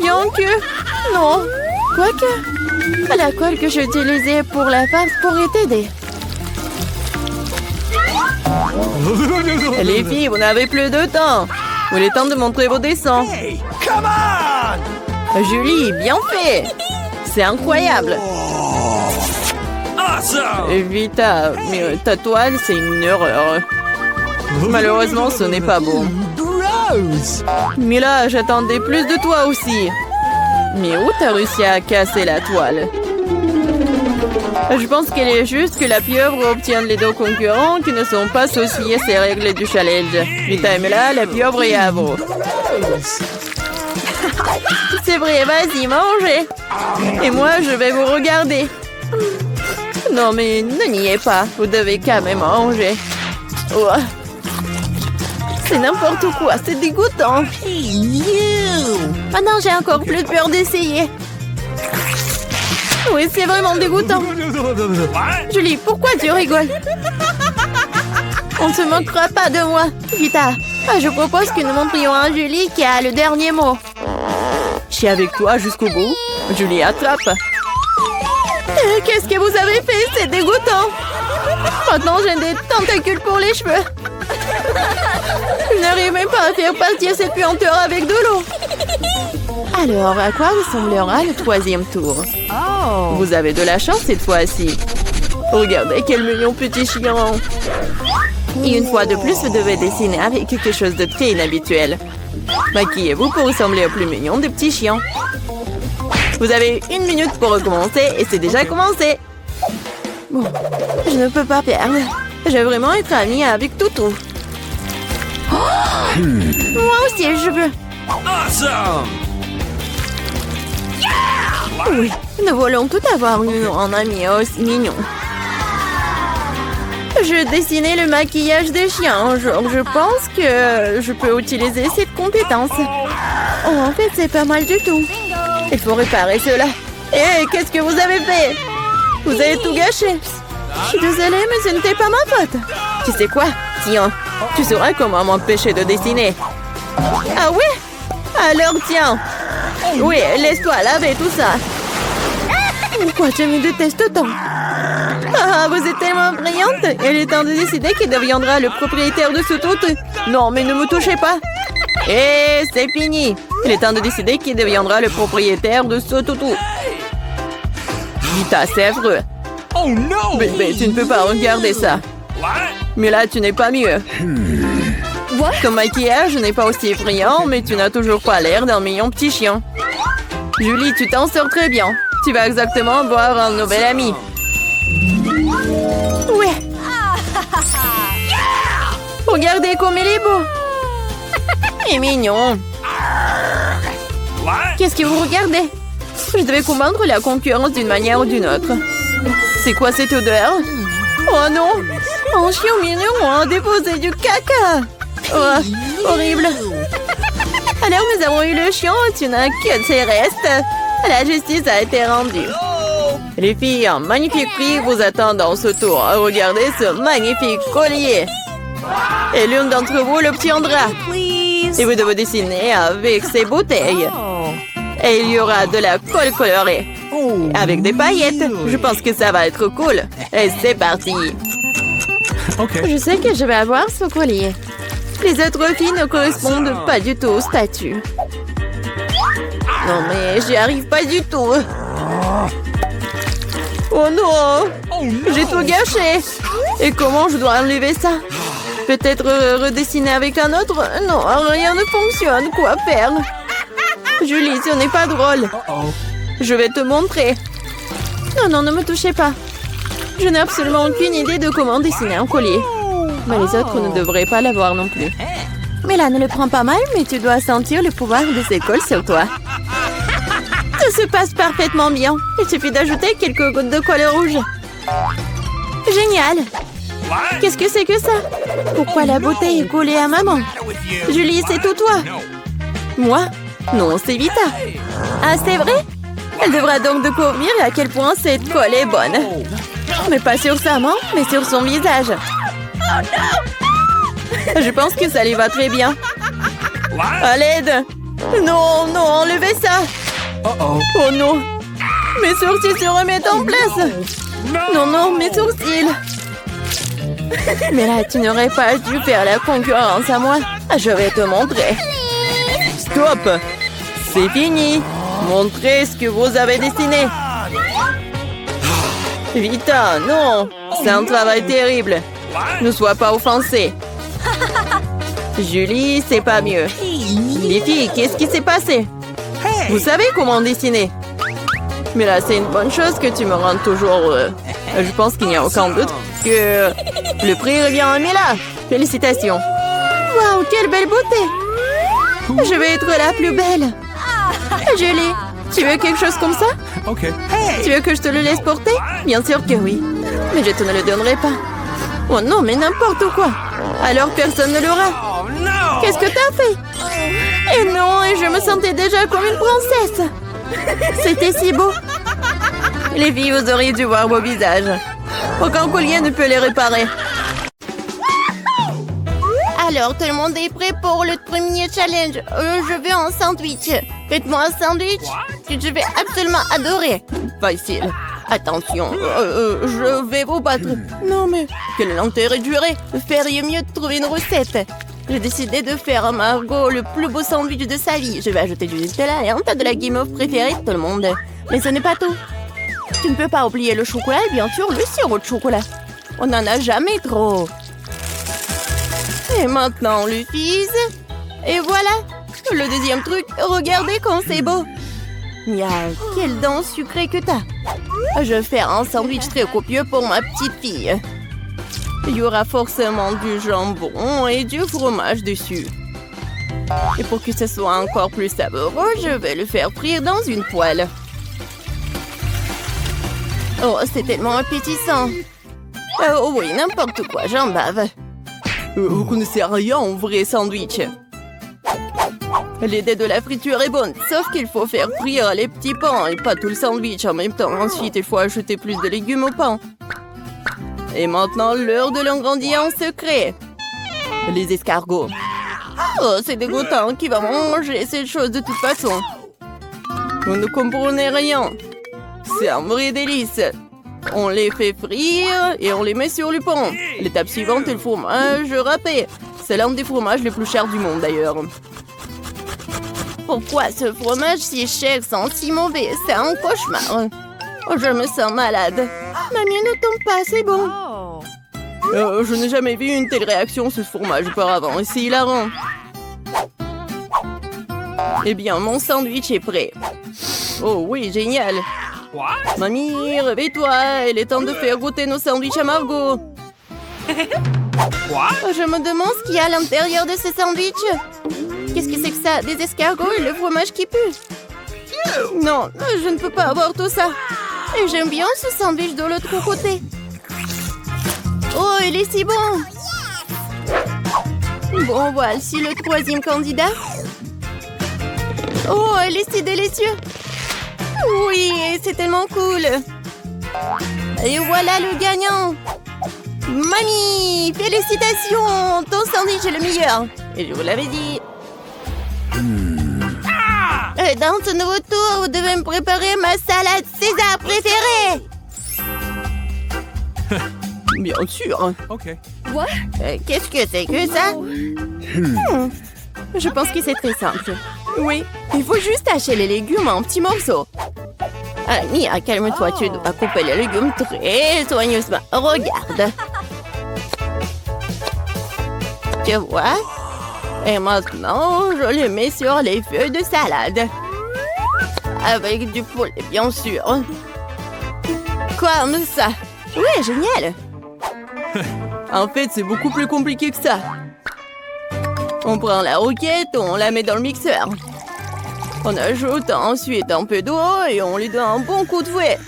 Bien que... Non. Quoique... La colle que j'ai utilisée pour la farce pourrait t'aider. Les filles, vous n'avez plus de temps. Il est temps de montrer vos dessins. Hey, come on! Julie, bien fait. C'est incroyable. Awesome! Vita, mais ta toile, c'est une erreur. Malheureusement, ce n'est pas beau. Gross! Mais là, j'attendais plus de toi aussi. Mais où t'as réussi à casser la toile? Je pense qu'il est juste que la pieuvre obtienne les deux concurrents qui ne sont pas associés à ces règles du challenge. Vita et Mela, la pieuvre est à vous. C'est vrai, vas-y, mangez. Et moi, je vais vous regarder. Non, mais ne niez pas. Vous devez quand même manger. Oh. C'est n'importe quoi, c'est dégoûtant. Maintenant, j'ai encore plus peur d'essayer. Oui, c'est vraiment dégoûtant. Julie, pourquoi tu rigoles? On ne se moquera pas de moi. Vita, je propose que nous montrions à Julie qui a le dernier mot. Je suis avec toi jusqu'au bout. Julie, attrape. Qu'est-ce que vous avez fait? C'est dégoûtant. Maintenant, j'ai des tentacules pour les cheveux. Je n'arrive même pas à faire partir cette puanteur avec de l'eau. Alors, à quoi ressemblera le troisième tour? Vous avez de la chance cette fois-ci. Regardez quel mignon petit chien. Et une fois de plus, vous devez dessiner avec quelque chose de très inhabituel. Maquillez-vous pour ressembler au plus mignon des petits chiens. Vous avez 1 minute pour recommencer et c'est déjà commencé. Bon, je ne peux pas perdre. Je vais vraiment être amie avec Toutou. Moi aussi, je veux. Awesome! Oui, nous voulons tout avoir un ami aussi mignon. Je dessinais le maquillage des chiens. Je pense que je peux utiliser cette compétence. Oh, en fait, c'est pas mal du tout. Il faut réparer cela. Hé, qu'est-ce que vous avez fait? Vous avez tout gâché. Je suis désolée, mais ce n'était pas ma faute. Tu sais quoi? Tiens, tu sauras comment m'empêcher de dessiner. Ah oui? Alors tiens. Oui, laisse-toi laver tout ça. Pourquoi je me déteste tant? Ah, vous êtes tellement brillante. Il est temps de décider qui deviendra le propriétaire de ce toutou. Non, mais ne me touchez pas. Et c'est fini. Il est temps de décider qui deviendra le propriétaire de ce toutou. Vita, c'est affreux. Oh no! Bébé, tu ne peux pas regarder ça. What? Mais là, tu n'es pas mieux. Ton maquillage n'est pas aussi brillant, mais tu n'as toujours pas l'air d'un mignon petit chien. Julie, tu t'en sors très bien. Tu vas exactement voir un nouvel ami. Ouais. Regardez comme il est beau. Il est mignon. What? Qu'est-ce que vous regardez? Je devais combattre la concurrence d'une manière ou d'une autre. C'est quoi cette odeur? Oh non! Un chien mignon a déposé du caca! Oh, horrible! Alors nous avons eu le chien, tu n'as que ses restes. La justice a été rendue. Les filles, un magnifique prix vous attend dans ce tour. Regardez ce magnifique collier. Et l'une d'entre vous l'obtiendra. Et vous devez dessiner avec ces bouteilles. Et il y aura de la colle colorée. Avec des paillettes. Je pense que ça va être cool. Et c'est parti. Okay. Je sais que je vais avoir ce collier. Les autres filles ne correspondent pas du tout au statut. Non mais j'y arrive pas du tout. Oh non! J'ai tout gâché. Et comment je dois enlever ça? Peut-être redessiner avec un autre? Non, rien ne fonctionne. Quoi faire? Julie, ce n'est pas drôle. Je vais te montrer. Non, non, ne me touchez pas. Je n'ai absolument aucune idée de comment dessiner un collier. Mais les autres ne devraient pas l'avoir non plus. Mais là, ne le prends pas mal, mais tu dois sentir le pouvoir de ces cols sur toi. Ça se passe parfaitement bien. Il suffit d'ajouter quelques gouttes de colle rouge. Génial. What? Qu'est-ce que c'est que ça? Pourquoi la bouteille est collée à maman? Julie, c'est tout toi. Moi? Non, c'est Vita. Ah, c'est vrai? Elle devra donc découvrir à quel point cette colle est bonne. Mais pas sur sa main, mais sur son visage. Oh non! Je pense que ça lui va très bien. What? À l'aide! Non, non, enlevez ça! Uh-oh. Oh non! Mes sourcils se remettent en place! Non, non, mes sourcils! Mais là, tu n'aurais pas dû faire la concurrence à moi. Je vais te montrer. Stop! C'est fini! Montrez ce que vous avez dessiné. Vita, non! C'est un travail terrible. Ne sois pas offensée. Julie, c'est pas mieux. Les filles, qu'est-ce qui s'est passé? Vous savez comment dessiner? Mais là, c'est une bonne chose que tu me rendes toujours heureux. Je pense qu'il n'y a aucun doute que le prix revient à Mila. Félicitations. Waouh, quelle belle beauté. Je vais être la plus belle. Julie, tu veux quelque chose comme ça? OK. Tu veux que je te le laisse porter? Bien sûr que oui. Mais je te ne le donnerai pas. Oh non, mais n'importe quoi. Alors personne ne l'aura. Oh no! Qu'est-ce que t'as fait? Et non, et je me sentais déjà comme une princesse. C'était si beau. Les filles, vous auriez dû voir vos visages. Aucun collier ne peut les réparer. Alors, tout le monde est prêt pour le premier challenge. Je veux un sandwich. Faites-moi un sandwich que je vais absolument adorer. Facile. Attention, je vais vous battre. Non mais, quel est l'intérêt de jurer? Vous feriez mieux de trouver une recette. J'ai décidé de faire à Margot le plus beau sandwich de sa vie. Je vais ajouter du Nutella et un tas de la guimauve préférée de tout le monde. Mais ce n'est pas tout. Tu ne peux pas oublier le chocolat et bien sûr le sirop de chocolat. On n'en a jamais trop. Et maintenant, le fils. Et voilà. Le deuxième truc, regardez comme c'est beau. Mia, quelle dent sucrée que t'as. Je vais faire un sandwich très copieux pour ma petite fille. Il y aura forcément du jambon et du fromage dessus. Et pour que ce soit encore plus savoureux, je vais le faire frire dans une poêle. Oh, c'est tellement appétissant. Oh oui, n'importe quoi, j'en bave. Vous connaissez rien en vrai sandwich. L'idée de la friture est bonne, sauf qu'il faut faire frire les petits pains et pas tout le sandwich en même temps. Ensuite, il faut ajouter plus de légumes au pain. Et maintenant, l'heure de l'ingrédient secret. Les escargots. Oh, c'est dégoûtant. Qui va manger cette chose de toute façon? Vous ne comprenez rien. C'est un vrai délice. On les fait frire et on les met sur le pain. L'étape suivante est le fromage râpé. C'est l'un des fromages les plus chers du monde d'ailleurs. Pourquoi ce fromage si cher sent si mauvais? C'est un cauchemar. Oh, je me sens malade. Mamie, ne tombe pas, c'est bon. Je n'ai jamais vu une telle réaction sur ce fromage auparavant. Et c'est hilarant. Eh bien, mon sandwich est prêt. Oh oui, génial. What? Mamie, réveille-toi. Il est temps de faire goûter nos sandwichs à Margot. What? Je me demande ce qu'il y a à l'intérieur de ce sandwich. Qu'est-ce que c'est que ça? Des escargots et le fromage qui pue? Non, je ne peux pas avoir tout ça. Et j'aime bien ce sandwich de l'autre côté. Oh, il est si bon. Bon, voici le troisième candidat. Oh, il est si délicieux. Oui, c'est tellement cool. Et voilà le gagnant. Mamie, félicitations. Ton sandwich est le meilleur. Et je vous l'avais dit. Dans ce nouveau tour, vous devez me préparer ma salade César préférée. Bien sûr. OK. Qu'est-ce que c'est que ça? Je pense que c'est très simple. Oui, il faut juste hacher les légumes en petits morceaux. Mia, calme-toi, tu dois couper les légumes très soigneusement. Regarde. Tu vois? Et maintenant, je les mets sur les feuilles de salade. Avec du poulet, bien sûr. Comme ça. Oui, génial. En fait, c'est beaucoup plus compliqué que ça. On prend la roquette, on la met dans le mixeur. On ajoute ensuite un peu d'eau et on lui donne un bon coup de fouet.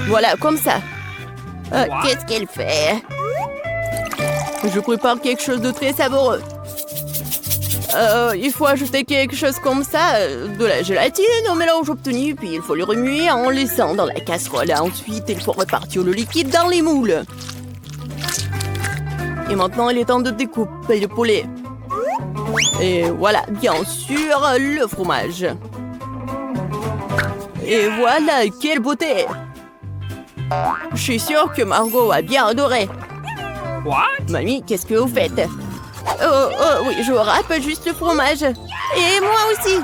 Voilà, comme ça. Qu'est-ce qu'elle fait? Je prépare quelque chose de très savoureux. Il faut ajouter quelque chose comme ça, de la gélatine au mélange obtenu, puis il faut le remuer en laissant dans la casserole. Ensuite, il faut répartir le liquide dans les moules. Et maintenant, il est temps de découper le poulet. Et voilà, bien sûr, le fromage. Et voilà, quelle beauté! Je suis sûre que Margot a bien adoré. What? Mamie, qu'est-ce que vous faites? Oui, je râpe juste le fromage. Et moi aussi.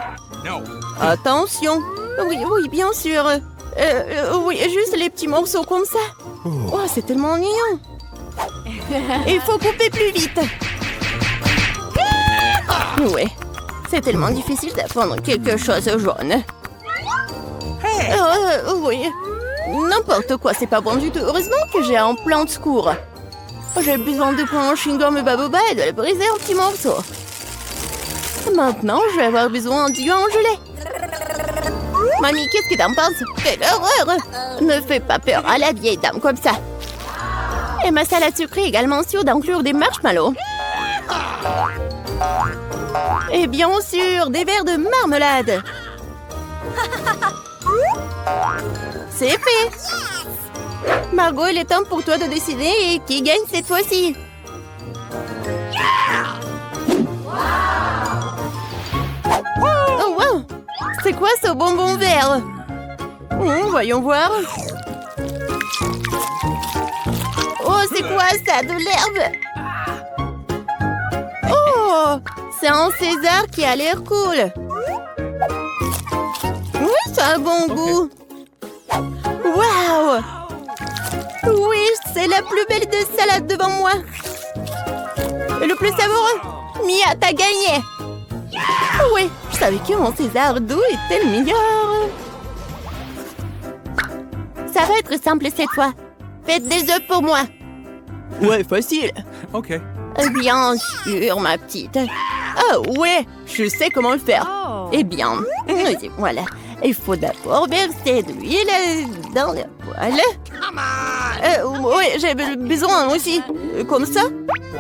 No. Attention. Oui, bien sûr. Oui, juste les petits morceaux comme ça. Oh, c'est tellement mignon. Il faut couper plus vite. Oui, c'est tellement difficile d'apprendre quelque chose jaune. Oui. N'importe quoi, c'est pas bon du tout. Heureusement que j'ai un plan de secours. J'ai besoin de prendre un chewing-gum Baboba et de le briser en petits morceaux. Maintenant, je vais avoir besoin du gelé. Mamie, qu'est-ce que t'en penses? Quelle horreur! Ne fais pas peur à la vieille dame comme ça. Et ma salade sucrée est également sûre d'inclure des marshmallows. Et bien sûr, des verres de marmelade. C'est fait. Margot, il est temps pour toi de décider qui gagne cette fois-ci. Oh, wow! C'est quoi ce bonbon vert? Voyons voir. Oh, c'est quoi ça? De l'herbe? Oh! C'est un César qui a l'air cool. Oui, ça a un bon goût. Waouh! Oui, c'est la plus belle de salade devant moi. Et le plus savoureux. Mia, t'as gagné. Oui, je savais que mon César doux était le meilleur. Ça va être simple cette fois. Faites des œufs pour moi. Ouais, facile. OK. Bien sûr, ma petite. Oh, ouais, je sais comment le faire. Eh bien, voilà. Il faut d'abord verser de l'huile dans le poêle. Oui, j'ai besoin aussi. Comme ça.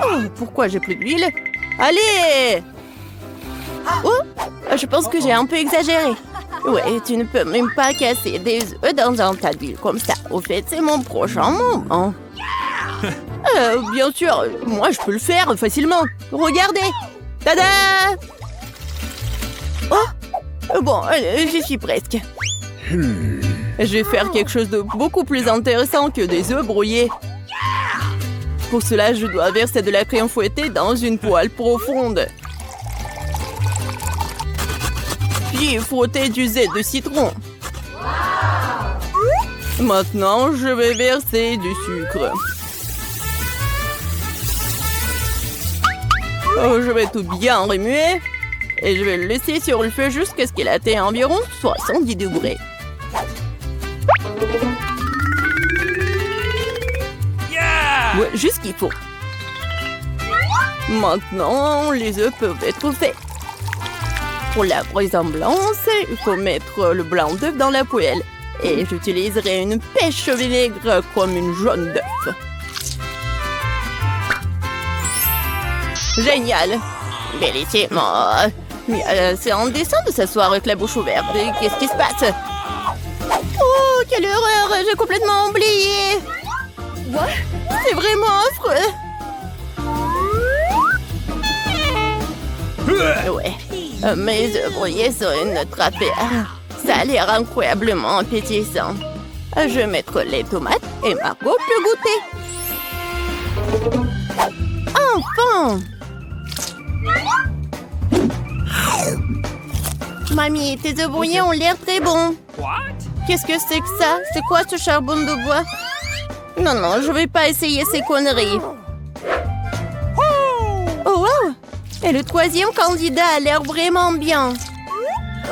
Oh, pourquoi j'ai plus d'huile? Allez! Oh, je pense que j'ai un peu exagéré. Ouais, tu ne peux même pas casser des œufs dans un tas d'huile comme ça. Au fait, c'est mon prochain moment. Bien sûr, moi je peux le faire facilement. Regardez! Tada! Oh! Bon, j'y suis presque. Je vais faire quelque chose de beaucoup plus intéressant que des œufs brouillés. Pour cela, je dois verser de la crème fouettée dans une poêle profonde. Puis frotter du zeste de citron. Maintenant, je vais verser du sucre. Je vais tout bien remuer. Et je vais le laisser sur le feu jusqu'à ce qu'il atteigne environ 70 degrés. Yeah! Ouais, juste ce qu'il faut. Maintenant, les œufs peuvent être faits. Pour la vraisemblance, il faut mettre le blanc d'œuf dans la poêle. Et j'utiliserai une pêche au vinaigre comme une jaune d'œuf. Génial! Bellissimo! C'est indécent de s'asseoir avec la bouche ouverte. Qu'est-ce qui se passe? Oh, quelle horreur! J'ai complètement oublié! C'est vraiment affreux! Ouais, mes œufs brouillés sont une trappère. Ça a l'air incroyablement appétissant. Je vais mettre les tomates et Margot peut goûter. Enfin! Mamie, tes œufs brouillés ont l'air très bons. What? Qu'est-ce que c'est que ça? C'est quoi ce charbon de bois? Non, je vais pas essayer ces conneries. Oh, wow! Et le troisième candidat a l'air vraiment bien.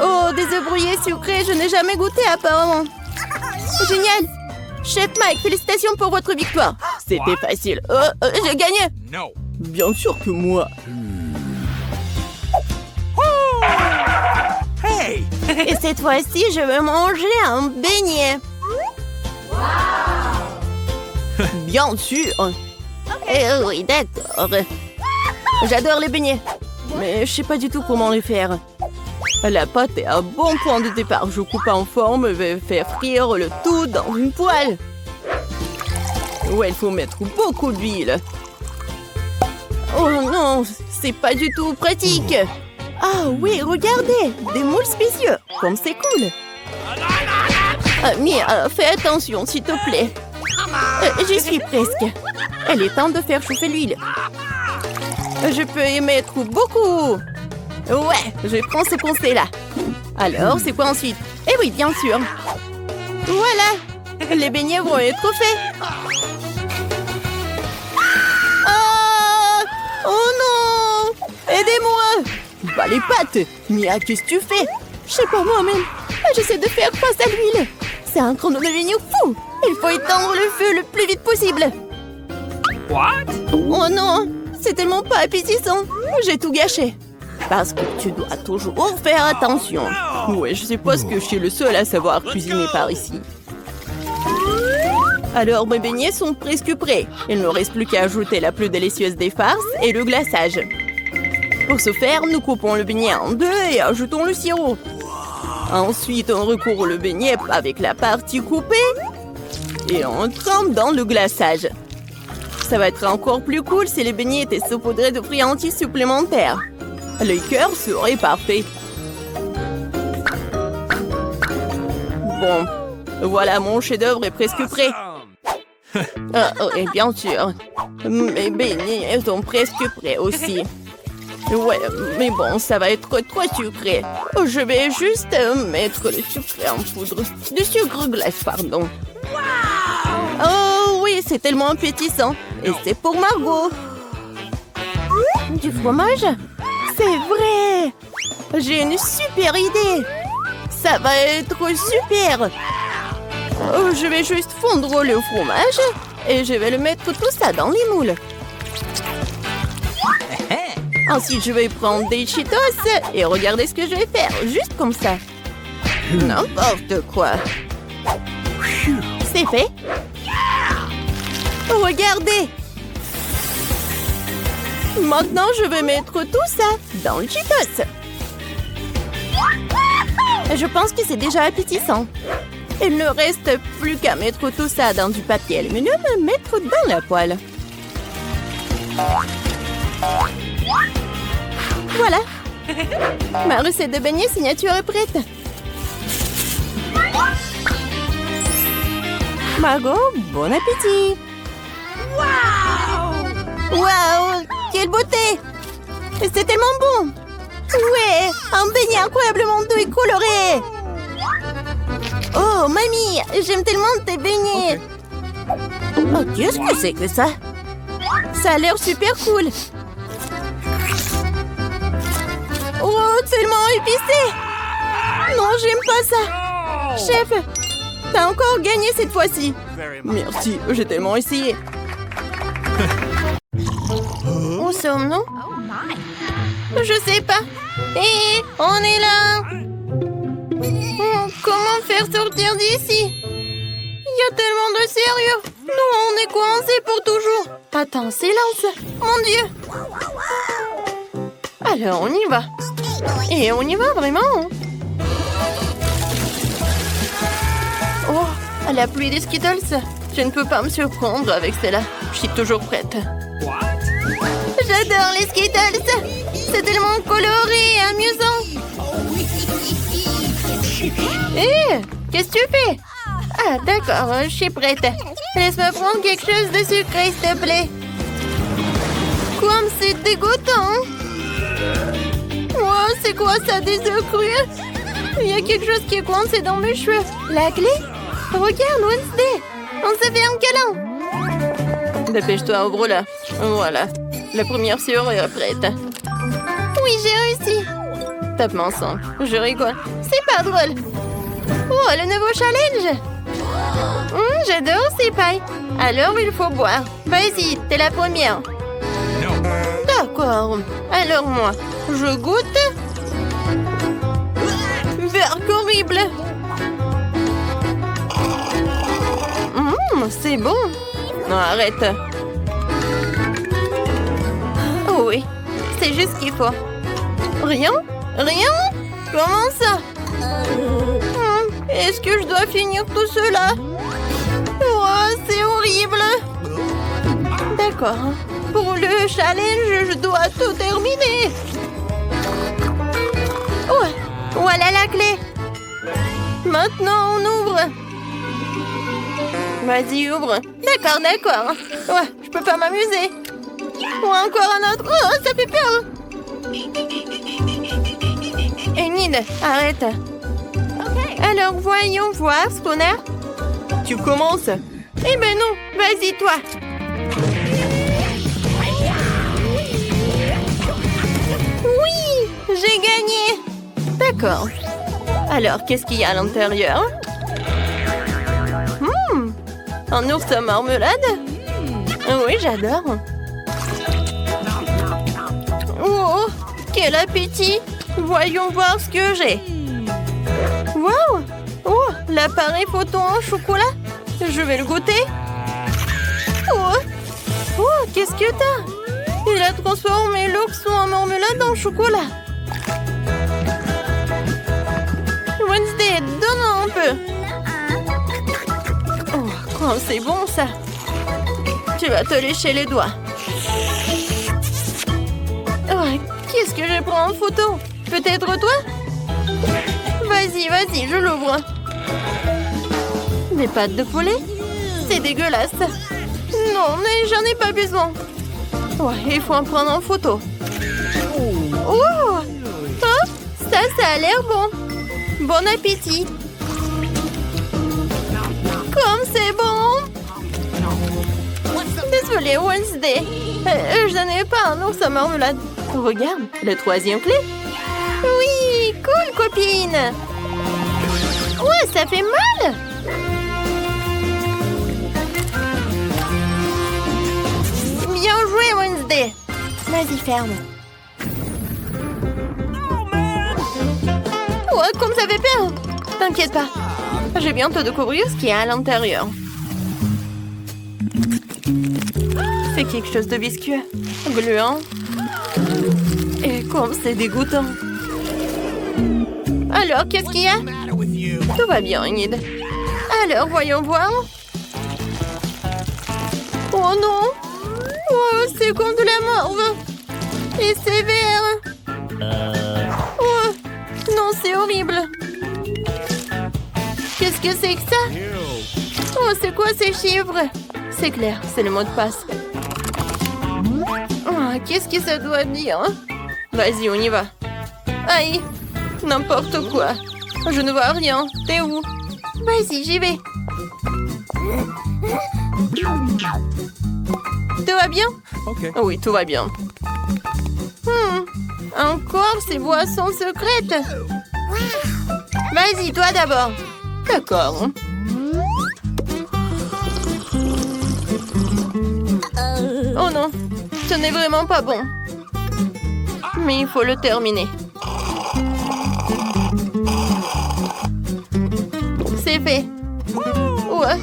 Oh, des œufs brouillés sucrés, je n'ai jamais goûté apparemment. Génial! Chef Mike, félicitations pour votre victoire. C'était facile. J'ai gagné. No. Bien sûr que moi. Hey! Et cette fois-ci, je vais manger un beignet. Bien sûr. Oui, d'accord. J'adore les beignets. Mais je sais pas du tout comment les faire. La pâte est à bon point de départ. Je coupe en forme et vais faire frire le tout dans une poêle. Ouais, il faut mettre beaucoup d'huile. Oh non, c'est pas du tout pratique. Ah oui, regardez, des moules spéciaux. Comme c'est cool. Mia, fais attention, s'il te plaît. J'y suis presque. Elle est temps de faire chauffer l'huile. Je peux y mettre beaucoup. Ouais, je prends ces pensées-là. Alors, c'est quoi ensuite? Eh oui, bien sûr. Voilà, les beignets vont être faits. Ah! Oh non! Aidez-moi! Bah les pâtes! Mia, qu'est-ce que tu fais? Je sais pas moi-même. J'essaie de faire face à l'huile. C'est un chrono-beigne fou. Il faut éteindre le feu le plus vite possible. What? Oh non! C'est tellement pas appétissant. J'ai tout gâché. Parce que tu dois toujours faire attention. Ouais, je sais pas ce que je suis le seul à savoir cuisiner par ici. Alors, mes beignets sont presque prêts. Il ne me reste plus qu'à ajouter la plus délicieuse des farces et le glaçage. Pour ce faire, nous coupons le beignet en deux et ajoutons le sirop. Ensuite, on recouvre le beignet avec la partie coupée et on trempe dans le glaçage. Ça va être encore plus cool si les beignets étaient saupoudrés de friandises supplémentaires. Le cœur serait parfait. Bon, voilà, mon chef-d'œuvre est presque prêt. Et bien sûr, mes beignets sont presque prêts aussi. Ouais, mais bon, ça va être trop sucré. Je vais juste mettre le sucre en poudre. Du sucre glace, pardon. Oh oui, c'est tellement appétissant. Et c'est pour Margot. Du fromage? C'est vrai! J'ai une super idée! Ça va être super! Je vais juste fondre le fromage et je vais le mettre tout ça dans les moules. Ensuite, je vais prendre des Cheetos et regardez ce que je vais faire, juste comme ça. N'importe quoi. C'est fait. Regardez! Maintenant, je vais mettre tout ça dans le Cheetos. Je pense que c'est déjà appétissant. Il ne reste plus qu'à mettre tout ça dans du papier aluminium et mettre dans la poêle. Voilà. Ma recette de beignets signature est prête. Margot, bon appétit. Waouh, quelle beauté! C'est tellement bon! Ouais, un beignet incroyablement doux et coloré! Oh, mamie, j'aime tellement tes beignets! Oh, qu'est-ce que c'est que ça? Ça a l'air super cool! Oh, tellement épicé! Non, j'aime pas ça! Chef, t'as encore gagné cette fois-ci! Merci, j'ai tellement essayé! Où sommes-nous? Je sais pas. Et on est là. Comment faire sortir d'ici? Il y a tellement de sérieux. Nous, on est coincés pour toujours. Attends, silence. Mon Dieu. Alors, on y va. Et on y va vraiment. Oh, la pluie des Skittles. Je ne peux pas me surprendre avec celle-là. Je suis toujours prête. J'adore les Skittles. C'est tellement coloré et amusant. Hé, qu'est-ce que tu fais? Ah, d'accord, je suis prête. Laisse-moi prendre quelque chose de sucré, s'il te plaît. Comme c'est dégoûtant. Oh, c'est quoi ça, des œufs crus? Il y a quelque chose qui est coincé dans mes cheveux. La clé? Regarde, Wednesday. On se fait un câlin. Dépêche-toi, ouvre là. Voilà. La première sciure est prête. Oui, j'ai réussi. Top mon sang. Je rigole. C'est pas drôle. Oh, le nouveau challenge. J'adore ces pailles. Alors, il faut boire. Vas-y, t'es la première. D'accord. Alors moi, je goûte. Verre horrible. C'est bon. Non, arrête. Oh oui, c'est juste ce qu'il faut. Rien? Rien? Comment ça? Est-ce que je dois finir tout cela? Oh, c'est horrible. D'accord. Pour le challenge, je dois tout terminer. Oh, voilà la clé. Maintenant, on ouvre. Vas-y, ouvre. D'accord, d'accord. Ouais, je peux pas m'amuser. Ou encore un autre. Oh, ça fait peur. Enid, arrête. Alors, voyons voir, Spooner. Tu commences? Eh ben non, vas-y, toi. Oui, j'ai gagné. D'accord. Alors, qu'est-ce qu'il y a à l'intérieur? Un ours à marmelade? Oui, j'adore. Oh, quel appétit! Voyons voir ce que j'ai. Wow! Oh, l'appareil photo en chocolat. Je vais le goûter. Oh, oh, qu'est-ce que t'as? Il a transformé l'ourson en marmelade en chocolat. Wednesday, donne-en un peu. Oh, c'est bon ça. Tu vas te lécher les doigts. Oh, qu'est-ce que je prends en photo? Peut-être toi? Vas-y, vas-y, je l'ouvre. Des pâtes de poulet? C'est dégueulasse. Non, mais j'en ai pas besoin. Ouais, il faut en prendre en photo. Oh, oh, ça a l'air bon. Bon appétit. Comme c'est bon. Désolée, Wednesday. Je n'en ai pas un ours à marmelade. Regarde, la troisième clé. Oui, cool, copine. Ouais, ça fait mal. Bien joué, Wednesday. Vas-y, ferme. Ouais, comme ça fait peur. T'inquiète pas. Je vais bientôt découvrir ce qu'il y a à l'intérieur. C'est quelque chose de visqueux, gluant. Et comme c'est dégoûtant. Alors, qu'est-ce qu'il y a? Tout va bien, Enid. Alors, voyons voir. Oh non! Oh, c'est comme de la morve. Et c'est vert. Oh, non, c'est horrible. Qu'est-ce que c'est que ça? Oh, c'est quoi ces chiffres? C'est clair, c'est le mot de passe. Oh, qu'est-ce que ça doit dire? Vas-y, on y va. Aïe, n'importe quoi. Je ne vois rien. T'es où? Vas-y, j'y vais. Tout va bien? Oui, tout va bien. Encore ces boissons secrètes. Vas-y, toi d'abord. D'accord. Oh non, ce n'est vraiment pas bon. Mais il faut le terminer. C'est fait. Ouais.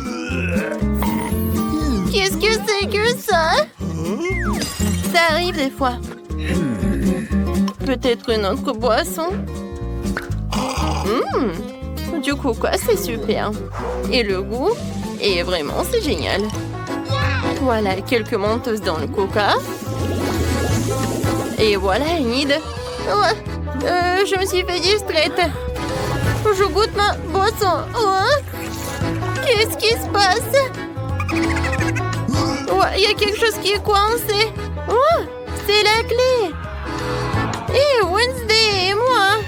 Qu'est-ce que c'est que ça? Ça arrive des fois. Peut-être une autre boisson? Du coca, c'est super. Et le goût? Et vraiment, c'est génial. Voilà, quelques menteuses dans le coca. Et voilà, Enid. Ouais, je me suis fait distraite. Je goûte ma boisson. Ouais. Qu'est-ce qui se passe? Ouais, il y a quelque chose qui est coincé. Ouais, c'est la clé. Et Wednesday et moi.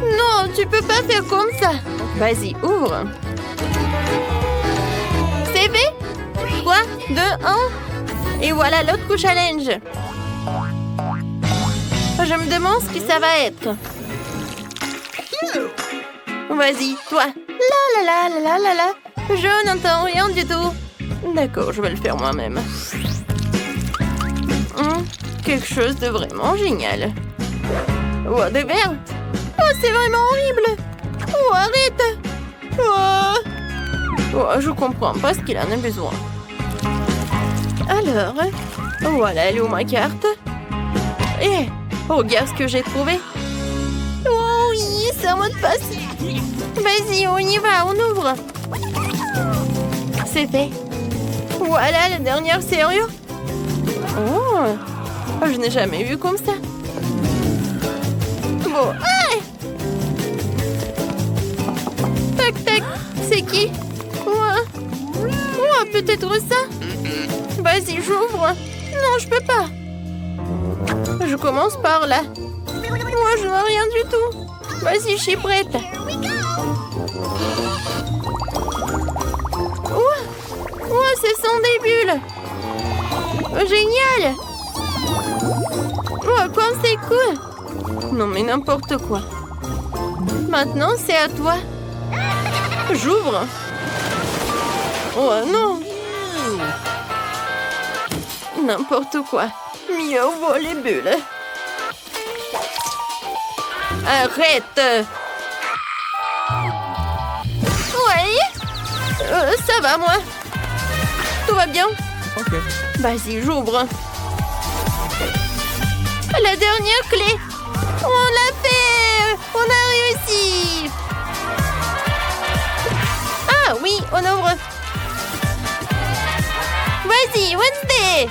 Non, tu peux pas faire comme ça. Vas-y, ouvre. C'est fait? 3, 2, 1. Et voilà l'autre challenge. Je me demande ce que ça va être. Vas-y, toi. La la la la la la. Je n'entends rien du tout. D'accord, je vais le faire moi-même. Quelque chose de vraiment génial. Oh, des verres. Oh, c'est vraiment horrible. Oh, arrête. Oh, je comprends pas ce qu'il en a besoin. Alors, voilà, elle est où ma carte? Eh, regarde ce que j'ai trouvé. Oh oui, c'est un mot de passe. Vas-y, on y va, on ouvre. C'est fait. Voilà la dernière serrure. Oh, je n'ai jamais vu comme ça. Bon, tac, tac, c'est qui? Peut-être ça? Vas-y, j'ouvre. Non, je peux pas. Je commence par là. Moi, je vois rien du tout. Vas-y, je suis prête. Ce sont des bulles. Génial. Comme c'est cool. Non, mais n'importe quoi. Maintenant, c'est à toi. J'ouvre. Oh non. N'importe quoi. Mieux vaut les bulles. Arrête. Oui. Ça va, moi. Tout va bien? Ok. Vas-y, j'ouvre. La dernière clé. On l'a fait. On a réussi. Ah oui, on ouvre. Vas-y, Wednesday.